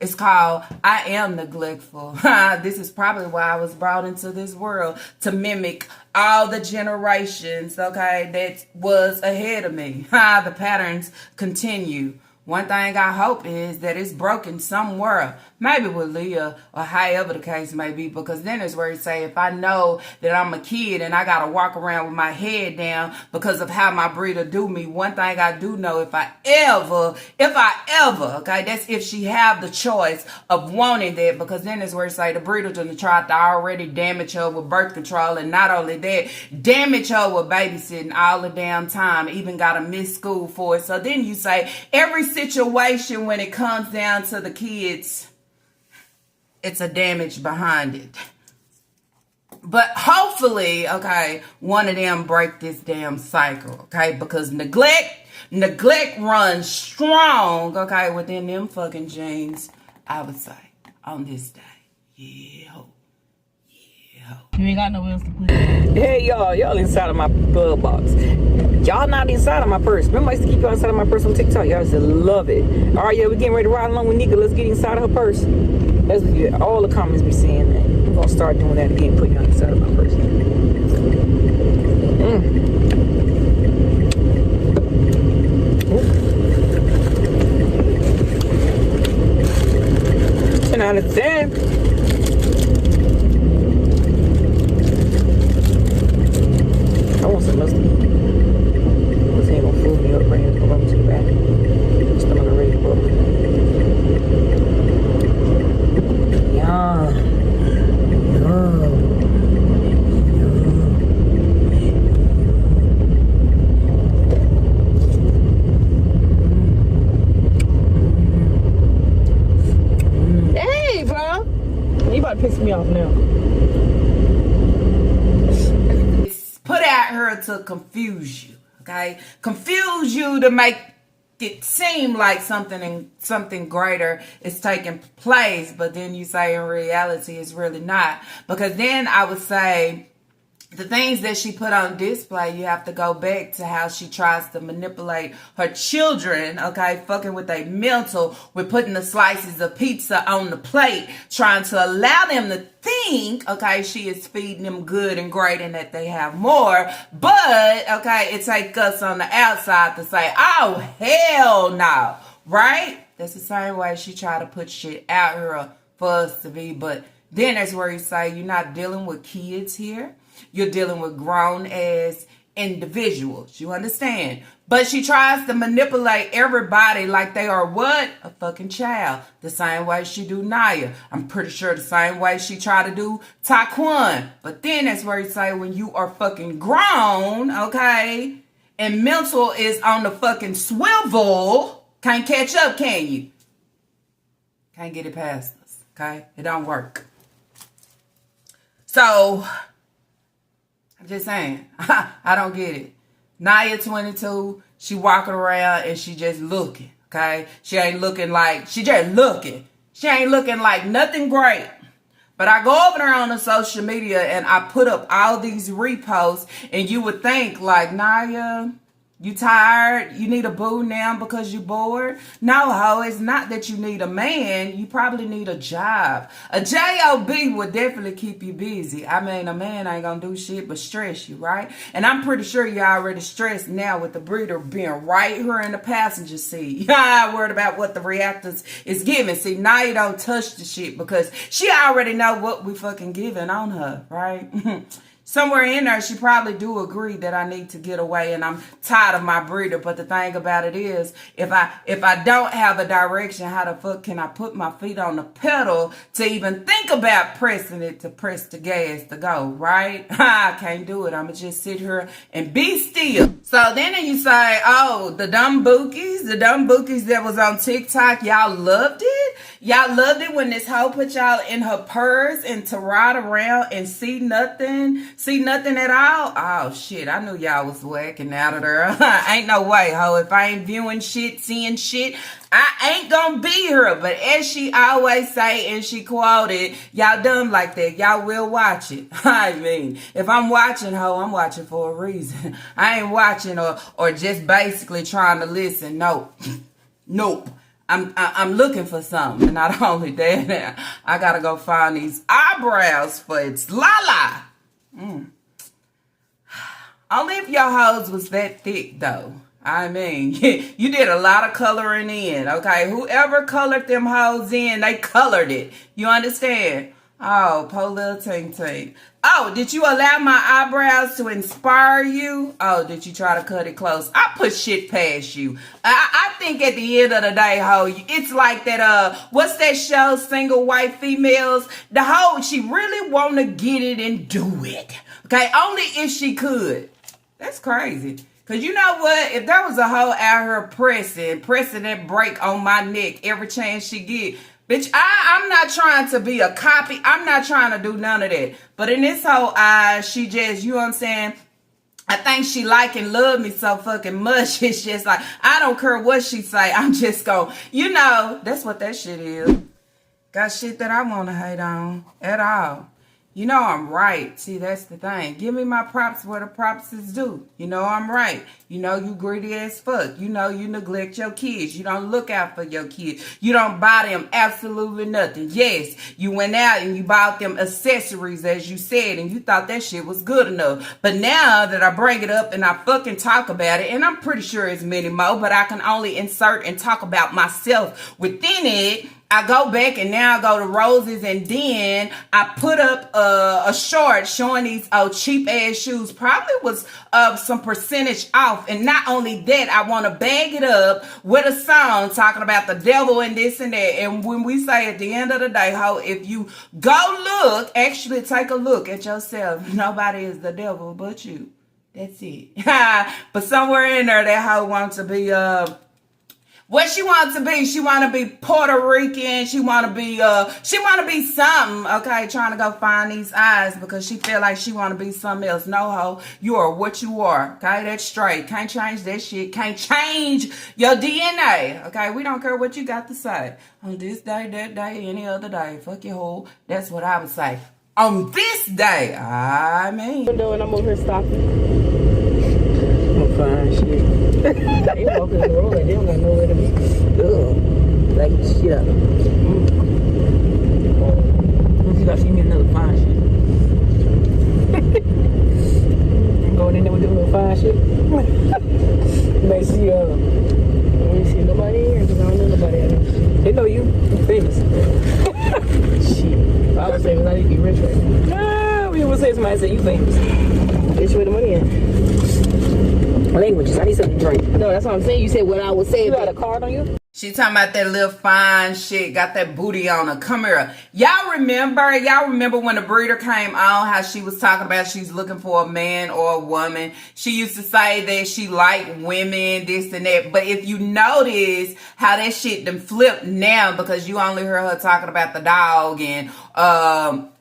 Speaker 1: It's called, I am neglectful. This is probably why I was brought into this world, to mimic all the generations, okay, that was ahead of me. The patterns continue. One thing I hope is that it's broken somewhere, maybe with Leah or however the case may be, because then it's where it say, if I know that I'm a kid and I got to walk around with my head down because of how my breeder do me, one thing I do know, if I ever, okay, that's if she have the choice of wanting that, because then it's where it say the breeder done tried to already damage her with birth control, and not only that, damage her with babysitting all the damn time, even got to miss school for it. So then you say, every situation when it comes down to the kids, it's a damage behind it. But hopefully, okay, one of them break this damn cycle, okay? Because neglect runs strong, okay, within them fucking genes, I would say, on this day. Yeah, ho.
Speaker 3: You ain't got nowhere else to put it.
Speaker 2: Hey, y'all inside of my glove box. Y'all not inside of my purse. Remember, I used to keep y'all inside of my purse on TikTok. Y'all used to love it. All right, yeah, we're getting ready to ride along with Nika. Let's get inside of her purse. That's what all the comments be saying that. We're going to start doing that again, putting y'all inside of my purse. out of 10. I want some mustard. This ain't gonna fool me up right here. Go to the back. Stomach already broke. Yum.
Speaker 3: Hey, bro. You about to piss me off now.
Speaker 1: It's put at her to confuse you, okay? Confuse you to make it seem like something greater is taking place, but then you say in reality it's really not. Because then I would say the things that she put on display, you have to go back to how she tries to manipulate her children, okay, fucking with their mental, with putting the slices of pizza on the plate, trying to allow them to think, okay, she is feeding them good and great and that they have more, but, okay, it takes us on the outside to say, oh, hell no, right? That's the same way she try to put shit out here for us to be, but then that's where you say you're not dealing with kids here. You're dealing with grown-ass individuals. You understand? But she tries to manipulate everybody like they are what? A fucking child. The same way she do Naya. I'm pretty sure the same way she try to do Taquan. But then that's where you say when you are fucking grown, okay, and mental is on the fucking swivel, can't catch up, can you? Can't get it past us, okay? It don't work. So I'm just saying, I don't get it. Naya 22, she walking around and she just looking, okay? She ain't looking like, she just looking. She ain't looking like nothing great. But I go over there on the social media and I put up all these reposts and you would think like, Naya, you tired? You need a boo now because you bored? No, ho, it's not that you need a man. You probably need a job. A job would definitely keep you busy. I mean, a man ain't gonna do shit but stress you, right? And I'm pretty sure you already stressed now with the breeder being right here in the passenger seat. I'm worried about what the reactors is giving. See, now you don't touch the shit because she already know what we fucking giving on her, right? Somewhere in there, she probably do agree that I need to get away and I'm tired of my breeder. But the thing about it is, if I don't have a direction, how the fuck can I put my feet on the pedal to even think about pressing it to press the gas to go, right? I can't do it. I'm going to just sit here and be still. So then you say, oh, the dumb bookies that was on TikTok, y'all loved it? Y'all loved it when this hoe put y'all in her purse and to ride around and see nothing at all? Oh, shit. I knew y'all was whacking out of there. Ain't no way, ho. If I ain't viewing shit, seeing shit, I ain't gonna be here. But as she always say, and she quoted, y'all dumb like that. Y'all will watch it. I mean, if I'm watching, ho, I'm watching for a reason. I ain't watching or just basically trying to listen. Nope. I'm looking for something. And not only that, I gotta go find these eyebrows for it's Lala. Only if your hose was that thick, though. I mean, you did a lot of coloring in, okay? Whoever colored them hoes in, they colored it. You understand? Oh, poor little Tink Tink. Oh, did you allow my eyebrows to inspire you? Oh, did you try to cut it close? I put shit past you. I think at the end of the day, ho, it's like that, what's that show, Single White Females? The hoe, she really want to get it and do it. Okay, only if she could. That's crazy. Because you know what? If there was a hoe out here pressing that brake on my neck every chance she get, bitch, I'm not trying to be a copy. I'm not trying to do none of that. But in this whole eye, she just, you know what I'm saying? I think she like and love me so fucking much. It's just like, I don't care what she say. I'm just going, you know, that's what that shit is. Got shit that I want to hate on at all. You know I'm right. See, that's the thing. Give me my props where the props is due. You know I'm right. You know you greedy as fuck. You know you neglect your kids. You don't look out for your kids. You don't buy them absolutely nothing. Yes, you went out and you bought them accessories as you said and you thought that shit was good enough. But now that I bring it up and I fucking talk about it, and I'm pretty sure it's many more, but I can only insert and talk about myself within it, I go back and now I go to Roses, and then I put up a short showing these cheap ass shoes. Probably was some percentage off. And not only that, I want to bag it up with a song talking about the devil and this and that. And when we say at the end of the day, ho, if you go look, actually take a look at yourself. Nobody is the devil but you. That's it. But somewhere in there, that hoe wants to be what she wants to be. She want to be Puerto Rican. She want to be something. Okay, trying to go find these eyes because she feel like she want to be something else. No, ho, you are what you are. Okay, that's straight. Can't change that shit. Can't change your DNA. Okay, we don't care what you got to say on this day, that day, any other day. Fuck your hoe. That's what I would say. On this day, I mean.
Speaker 3: I'm over here stopping.
Speaker 2: I'm fine, shit.
Speaker 3: They walking the road like they don't got nowhere to be.
Speaker 2: Ugh. Like shit up. Let's see if I see me another fine shit. I'm going in there with the little fine shit. You may see,
Speaker 3: I don't see nobody in here because I don't know nobody else.
Speaker 2: they know you. You're famous.
Speaker 3: Shit. I was saying I need to be rich right now.
Speaker 2: Nah, we would say somebody say you famous.
Speaker 3: Bitch, where the money at?
Speaker 2: Languages. I need something to drink.
Speaker 3: No, that's what I'm saying. You said what I would say.
Speaker 2: You got a card on you?
Speaker 1: She talking about that little fine shit, got that booty on her. Come here. Y'all remember when the breeder came on, how she was talking about she's looking for a man or a woman. She used to say that she liked women, this and that. But if you notice how that shit done flipped now, because you only heard her talking about the dog and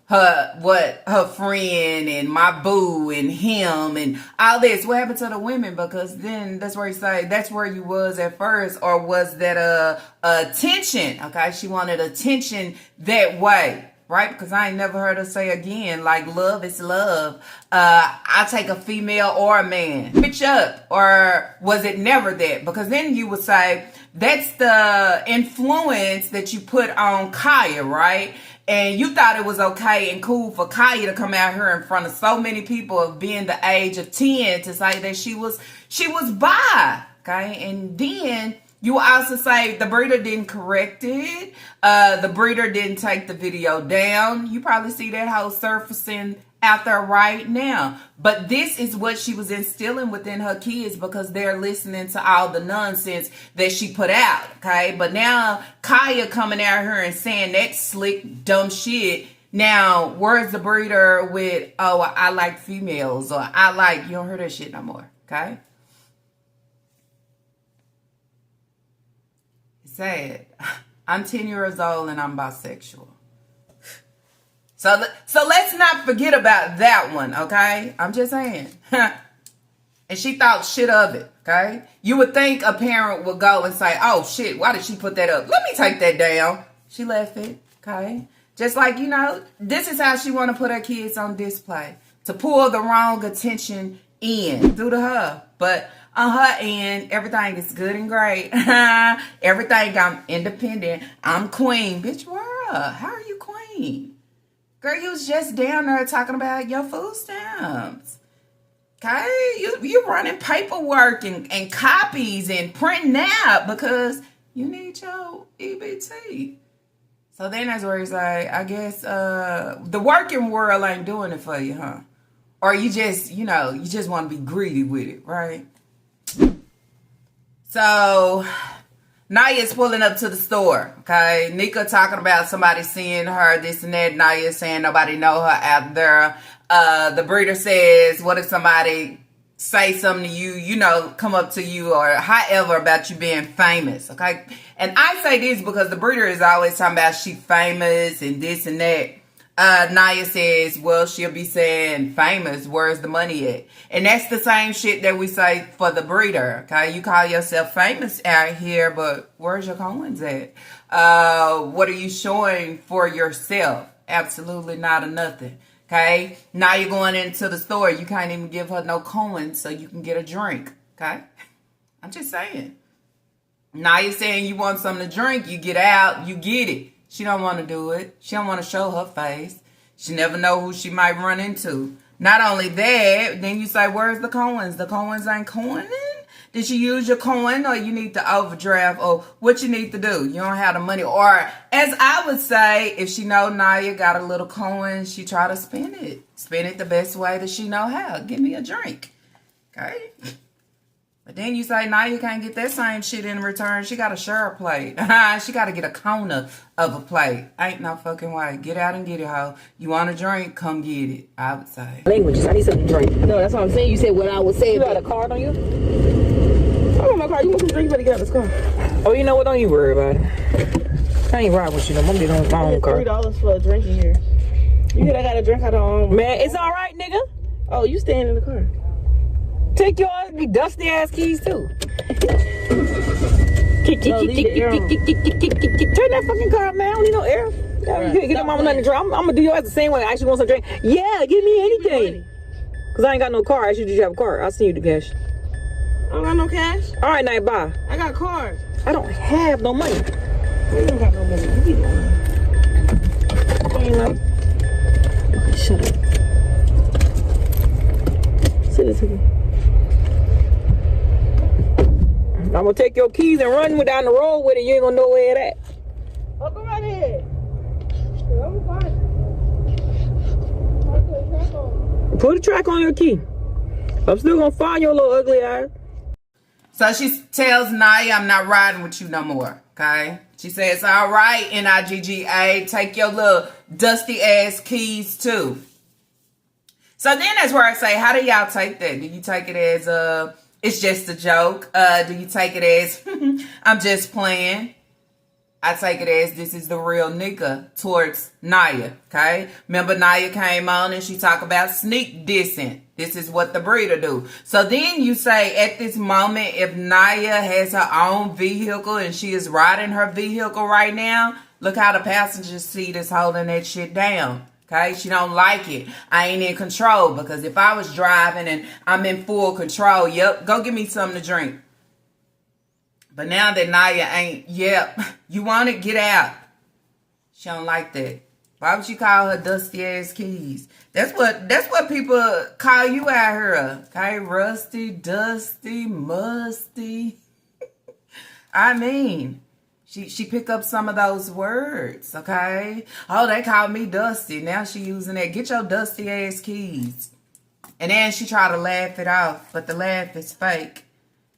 Speaker 1: her friend and my boo and him and all this. What happened to the women? Because then that's where you say that's where you was at first, or was that attention? Okay, she wanted attention that way, right? Because I ain't never heard her say again like love is love. I take a female or a man. Pitch up, or was it never that? Because then you would say that's the influence that you put on Kaya, right? And you thought it was okay and cool for Kaya to come out here in front of so many people of being the age of 10 to say that she was bi, okay? And then you also say the breeder didn't correct it. The breeder didn't take the video down. You probably see that whole surfacing out there right now. But this is what she was instilling within her kids because they're listening to all the nonsense that she put out, okay? But now Kaya coming out here and saying that slick, dumb shit. Now, where's the breeder with, oh, I like females, or I like, you don't hear that shit no more, okay? It's sad. I'm 10 years old and I'm bisexual. So let's not forget about that one, okay? I'm just saying. And she thought shit of it, okay? You would think a parent would go and say, oh, shit, why did she put that up? Let me take that down. She left it, okay? Just like, you know, this is how she want to put her kids on display. To pull the wrong attention in through to her. But on her end, everything is good and great. Everything, I'm independent. I'm queen. Bitch, bruh, how are you queen? Girl, you was just down there talking about your food stamps. Okay? You running paperwork and copies and printing out because you need your EBT. So then that's where he's like, I guess the working world ain't doing it for you, huh? Or you just, you know, you just want to be greedy with it, right? So Naya's pulling up to the store, okay? Nika talking about somebody seeing her, this and that. Naya saying nobody know her out there. The breeder says, what if somebody say something to you, you know, come up to you or however about you being famous, okay? And I say this because the breeder is always talking about she famous and this and that. Naya says, well, she'll be saying famous, where's the money at? And that's the same shit that we say for the breeder, okay? You call yourself famous out here, but where's your coins at? What are you showing for yourself? Absolutely not a nothing, okay? Now you're going into the store. You can't even give her no coins so you can get a drink, okay? I'm just saying. Now you're saying you want something to drink. You get out, you get it. She don't want to do it. She don't want to show her face. She never know who she might run into. Not only that, then you say, where's the coins? The coins ain't coining? Did you use your coin, or you need to overdraft, or what you need to do? You don't have the money. Or as I would say, if she know Naya got a little coin, she try to spend it. Spend it the best way that she know how. Give me a drink. Okay? But then you say, Naya can't get that same shit in return. She got to share a plate. She got to get a corner of a plate. Ain't no fucking way. Get out and get it, hoe. You want a drink? Come get it, I would say.
Speaker 2: Languages. I need something to drink.
Speaker 3: No, that's what I'm saying. You said what I would say.
Speaker 2: You got a card on you?
Speaker 3: I want my car. You want some drink? You better get out of this car.
Speaker 2: Oh, you know what? Don't you worry about it. I ain't riding with you no more. I'm getting on my own car.
Speaker 3: $3 for a drink in here. You said I got a drink out of
Speaker 2: Man, it's all right, nigga.
Speaker 3: Oh, you staying in the car.
Speaker 2: Take your ugly, dusty ass keys too. Turn that fucking car, man. I don't need no air. Get your mama nothing to drink. I'm gonna do your ass the same way. I actually want some drink. Yeah, give me anything. Cause I ain't got no car. I should just have a car. I'll send you the cash.
Speaker 3: I don't got no cash.
Speaker 2: All right, night, bye.
Speaker 3: I got cards.
Speaker 2: I don't have no money.
Speaker 3: You don't got no money. You be lying.
Speaker 2: You know? Okay, shut up. Sit it to me. I'm gonna take your keys and run down the road with it. You ain't gonna know where it at.
Speaker 3: Oh, go right ahead. I'm fine.
Speaker 2: Put a track on your key. I'm still gonna find your little ugly ass.
Speaker 1: So she tells Naya, I'm not riding with you no more, okay? She says, all right, Nigga, take your little dusty ass keys too. So then that's where I say, how do y'all take that? Do you take it as it's just a joke? Do you take it as I'm just playing? I take it as this is the real nigga towards Naya, okay? Remember Naya came on and she talked about sneak dissing. This is what the breeder do. So then you say at this moment, if Naya has her own vehicle and she is riding her vehicle right now, look how the passenger seat is holding that shit down. Okay, she don't like it. I ain't in control, because if I was driving and I'm in full control, yep, go get me something to drink. But now that Naya ain't, yep, you want it, get out. She don't like that. Why would you call her dusty ass keys? That's what people call you out here. Okay, rusty, dusty, musty. I mean, She pick up some of those words, okay? Oh, they called me dusty. Now she using that. Get your dusty ass keys. And then she try to laugh it off, but the laugh is fake.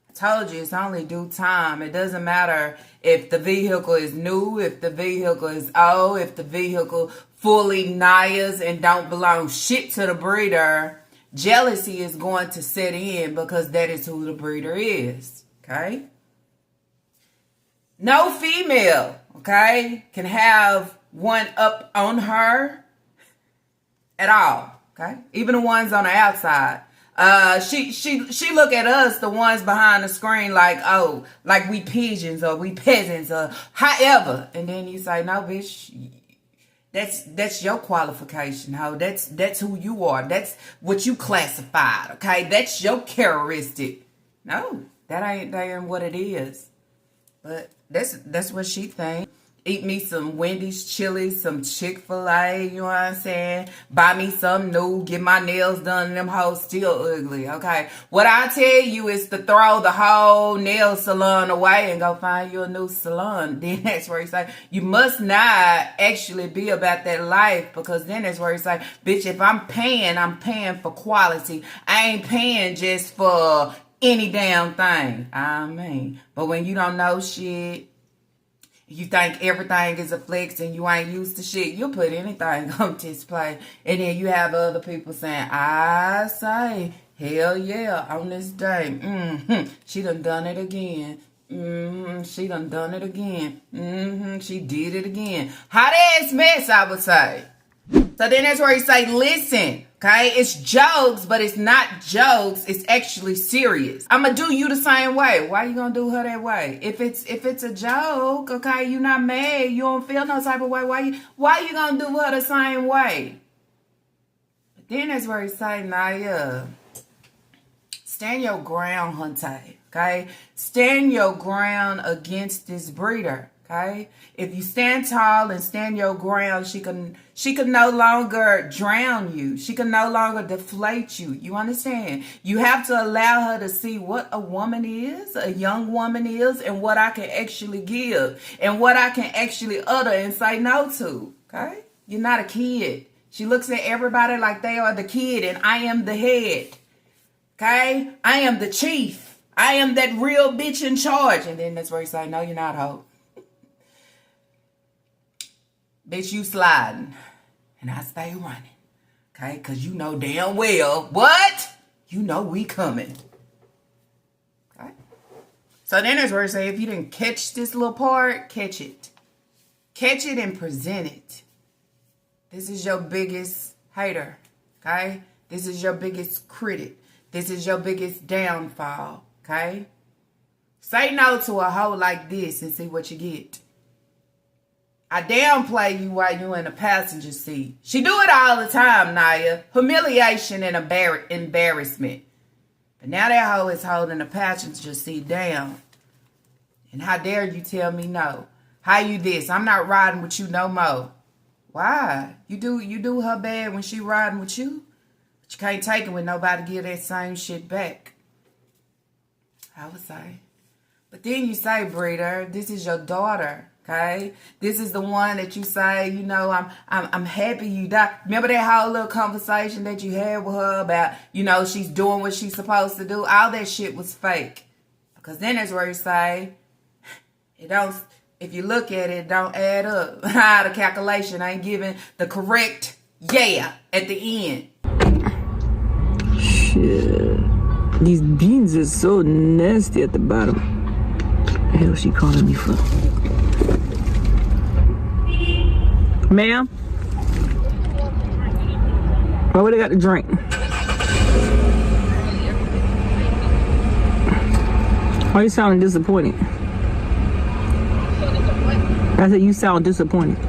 Speaker 1: I told you, it's only due time. It doesn't matter if the vehicle is new, if the vehicle is old, if the vehicle fully Naya's and don't belong shit to the breeder. Jealousy is going to set in, because that is who the breeder is, okay? No female, okay, can have one up on her at all, okay? Even the ones on the outside. She look at us, the ones behind the screen, like, oh, like we pigeons or we peasants or however. And then you say, no, bitch, that's your qualification, ho. That's who you are. That's what you classified, okay? That's your characteristic. No, that ain't what it is. But that's what she think. Eat me some Wendy's, Chili's, some Chick-fil-A, you know what I'm saying? Buy me some new, get my nails done, and them hoes still ugly, okay? What I tell you is to throw the whole nail salon away and go find you a new salon. Then that's where he say, you must not actually be about that life, because then that's where he say, bitch, if I'm paying for quality. I ain't paying just for any damn thing. I mean, but when you don't know shit, you think everything is a flex and you ain't used to shit, you'll put anything on display. And then you have other people saying, I say, hell yeah, on this day. She done it again. She done it again. She did it again. Hot ass mess, I would say. So then that's where he say, listen, okay, it's jokes, but it's not jokes. It's actually serious. I'm going to do you the same way. Why you going to do her that way? If it's a joke, okay, you're not mad, you don't feel no type of way, why you going to do her the same way? But then that's where he say, Naya, stand your ground, Hunte, okay? Stand your ground against this breeder. Okay? If you stand tall and stand your ground, she can no longer drown you. She can no longer deflate you. You understand? You have to allow her to see what a woman is, a young woman is, and what I can actually give, and what I can actually utter and say no to. Okay? You're not a kid. She looks at everybody like they are the kid, and I am the head. Okay? I am the chief. I am that real bitch in charge. And then that's where you say, no, you're not, hoe. Bitch, you sliding. And I stay running. Okay? Because you know damn well, what? You know we coming. Okay? So then there's where I say, if you didn't catch this little part, catch it. Catch it and present it. This is your biggest hater. Okay? This is your biggest critic. This is your biggest downfall. Okay? Say no to a hoe like this and see what you get. I downplay you while you're in the passenger seat. She do it all the time, Naya. Humiliation and embarrassment. But now that hoe is holding the passenger seat down. And how dare you tell me no? How you this? I'm not riding with you no more. Why? You do her bad when she riding with you? But you can't take it when nobody give that same shit back. I would say. But then you say, breeder, this is your daughter. Okay, this is the one that you say, you know, I'm happy you died. Remember that whole little conversation that you had with her about, you know, she's doing what she's supposed to do. All that shit was fake. Because then that's where you say, it don't. If you look at it, it don't add up. The calculation ain't giving the correct yeah at the end.
Speaker 2: Shit, these beans are so nasty at the bottom. What the hell is she calling me for? Ma'am? Oh, they got the drink. Why you sounding disappointed? I said you sound disappointed.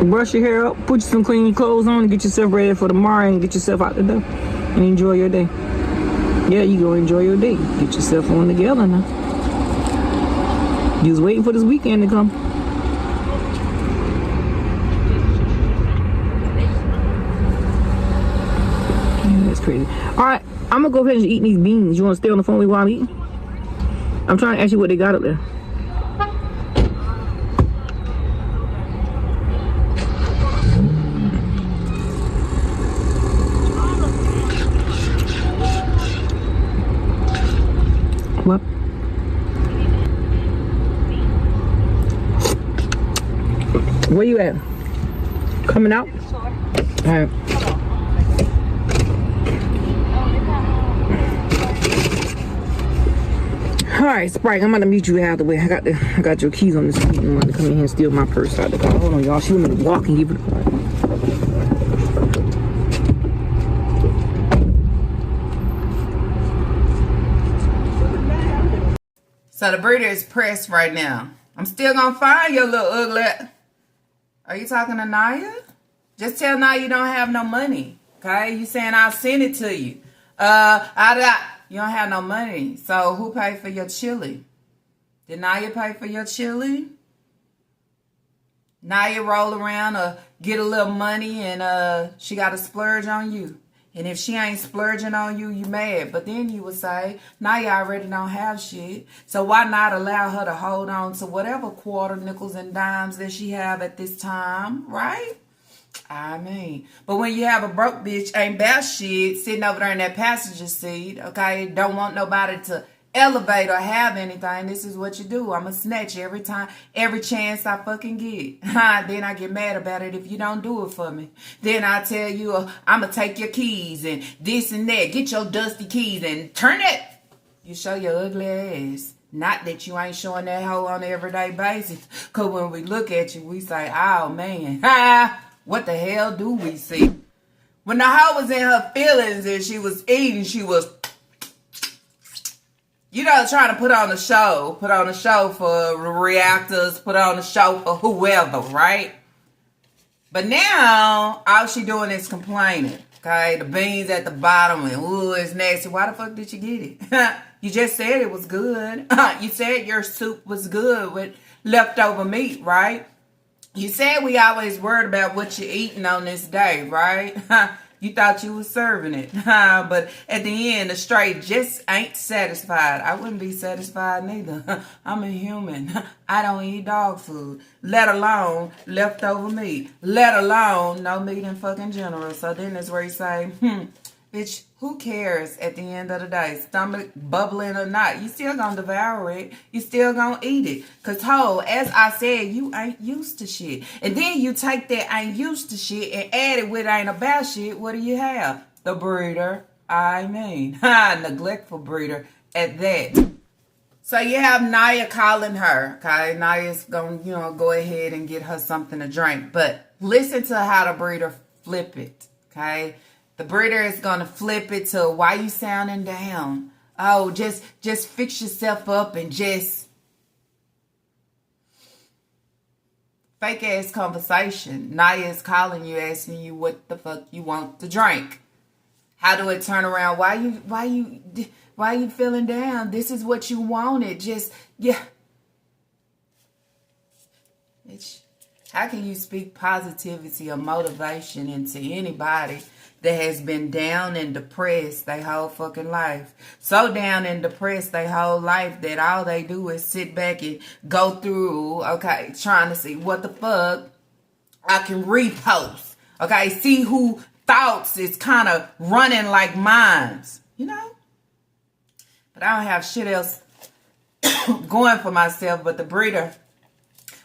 Speaker 2: Brush your hair up, put some clean clothes on, and get yourself ready for tomorrow and get yourself out the door and enjoy your day. Yeah, you go enjoy your day. Get yourself on together now. You was waiting for this weekend to come. Yeah, that's crazy. All right, I'm gonna go ahead and eat these beans. You wanna stay on the phone with me while I'm eating? I'm trying to ask you what they got up there. What? Where you at? Coming out? All right. All right, Sprite. I'm gonna meet you out of the way. I got your keys on the seat. I'm gonna come in here and steal my purse out of the car. Hold on, y'all. She want me to walk and give it.
Speaker 1: So the breeder is pressed right now. I'm still gonna find your little ugly. Are you talking to Naya? Just tell Naya you don't have no money. Okay? You saying I'll send it to you. You don't have no money. So who paid for your chili? Did Naya pay for your chili? Naya roll around or get a little money and she got to splurge on you. And if she ain't splurging on you, you mad. But then you would say, Naya already don't have shit. So why not allow her to hold on to whatever quarter, nickels, and dimes that she have at this time, right? I mean, but when you have a broke bitch, ain't about shit, sitting over there in that passenger seat, okay, don't want nobody to elevate or have anything, this is what you do. I'm going to snatch every chance I fucking get. Then I get mad about it if you don't do it for me. Then I tell you, I'm going to take your keys and this and that. Get your dusty keys and turn it. You show your ugly ass. Not that you ain't showing that hoe on an everyday basis. Because when we look at you, we say, oh, man, what the hell do we see? When the hoe was in her feelings and she was eating, she was, you know, trying to put on a show. Put on a show for reactors. Put on a show for whoever, right? But now, all she doing is complaining. Okay? The beans at the bottom and, ooh, it's nasty. Why the fuck did you get it? You just said it was good. You said your soup was good with leftover meat, right? You said we always worried about what you're eating on this day, right? You thought you was serving it. But at the end, the straight just ain't satisfied. I wouldn't be satisfied neither. I'm a human. I don't eat dog food, let alone leftover meat, let alone no meat in fucking general. So then that's where you say, bitch, who cares at the end of the day? Stomach bubbling or not, you still gonna devour it. You still gonna eat it. Cause as I said, you ain't used to shit. And then you take that ain't used to shit and add it with ain't about shit. What do you have? The breeder. I mean, neglectful breeder at that. So you have Naya calling her, okay? Naya's gonna, go ahead and get her something to drink. But listen to how the breeder flip it, okay? The breeder is going to flip it to, why you sounding down? Oh, just fix yourself up and just fake ass conversation. Naya is calling you, asking you what the fuck you want to drink. How do it turn around? Why you feeling down? This is what you wanted. How can you speak positivity or motivation into anybody that has been down and depressed their whole fucking life? So down and depressed their whole life that all they do is sit back and go through, okay, trying to see what the fuck I can repost. Okay, see who thoughts is kind of running like mines, But I don't have shit else going for myself, but the breeder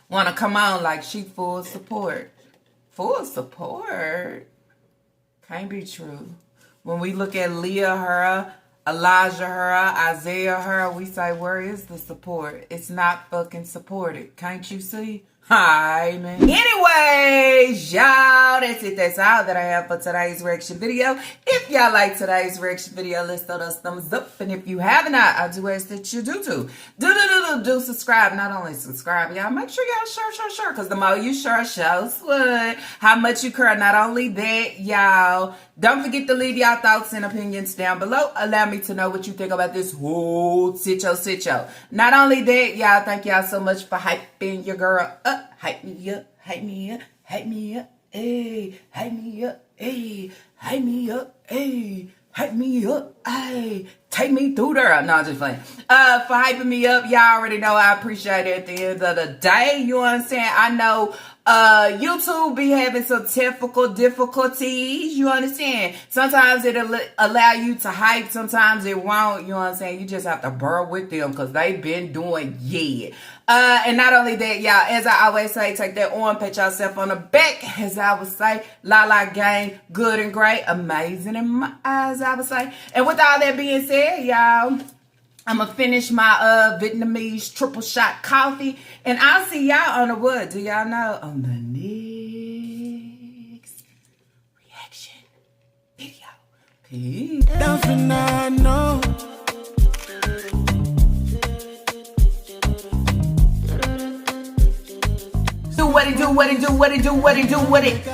Speaker 1: want to come on like she full support. Full support? Can't be true. When we look at Leah, her, Elijah, her, Isaiah, her, we say, where is the support? It's not fucking supported. Can't you see? Hi, man. Anyways, y'all, that's it. That's all that I have for today's reaction video. If y'all like today's reaction video, let's throw those thumbs up. And if you have not, I do ask that you do subscribe. Not only subscribe, y'all, make sure y'all share. Because the more you share, shows what, how much you care. Not only that, y'all, don't forget to leave y'all thoughts and opinions down below. Allow me to know what you think about this whole sitcho. Not only that, y'all, thank y'all so much for hyping your girl up. Hype me up, hype me up, hype me up, ayy, hype me up, ayy, hype me up, ayy, hype me up, ayy, take me through there. No, I'm just playing. For hyping me up, y'all already know I appreciate it at the end of the day. You understand? I know YouTube be having some technical difficulties. You understand? Sometimes it'll allow you to hype. Sometimes it won't. You understand? You just have to bear with them because they've been doing and not only that, y'all, as I always say, take that on, pat yourself on the back. As I would say, la gang, good and great, amazing in my eyes, I would say. And with all that being said, y'all, I'm going to finish my Vietnamese triple shot coffee. And I'll see y'all on the what? Do y'all know? On the next reaction video. Peace. Do what it do, what it do, what it do, what it do, what it.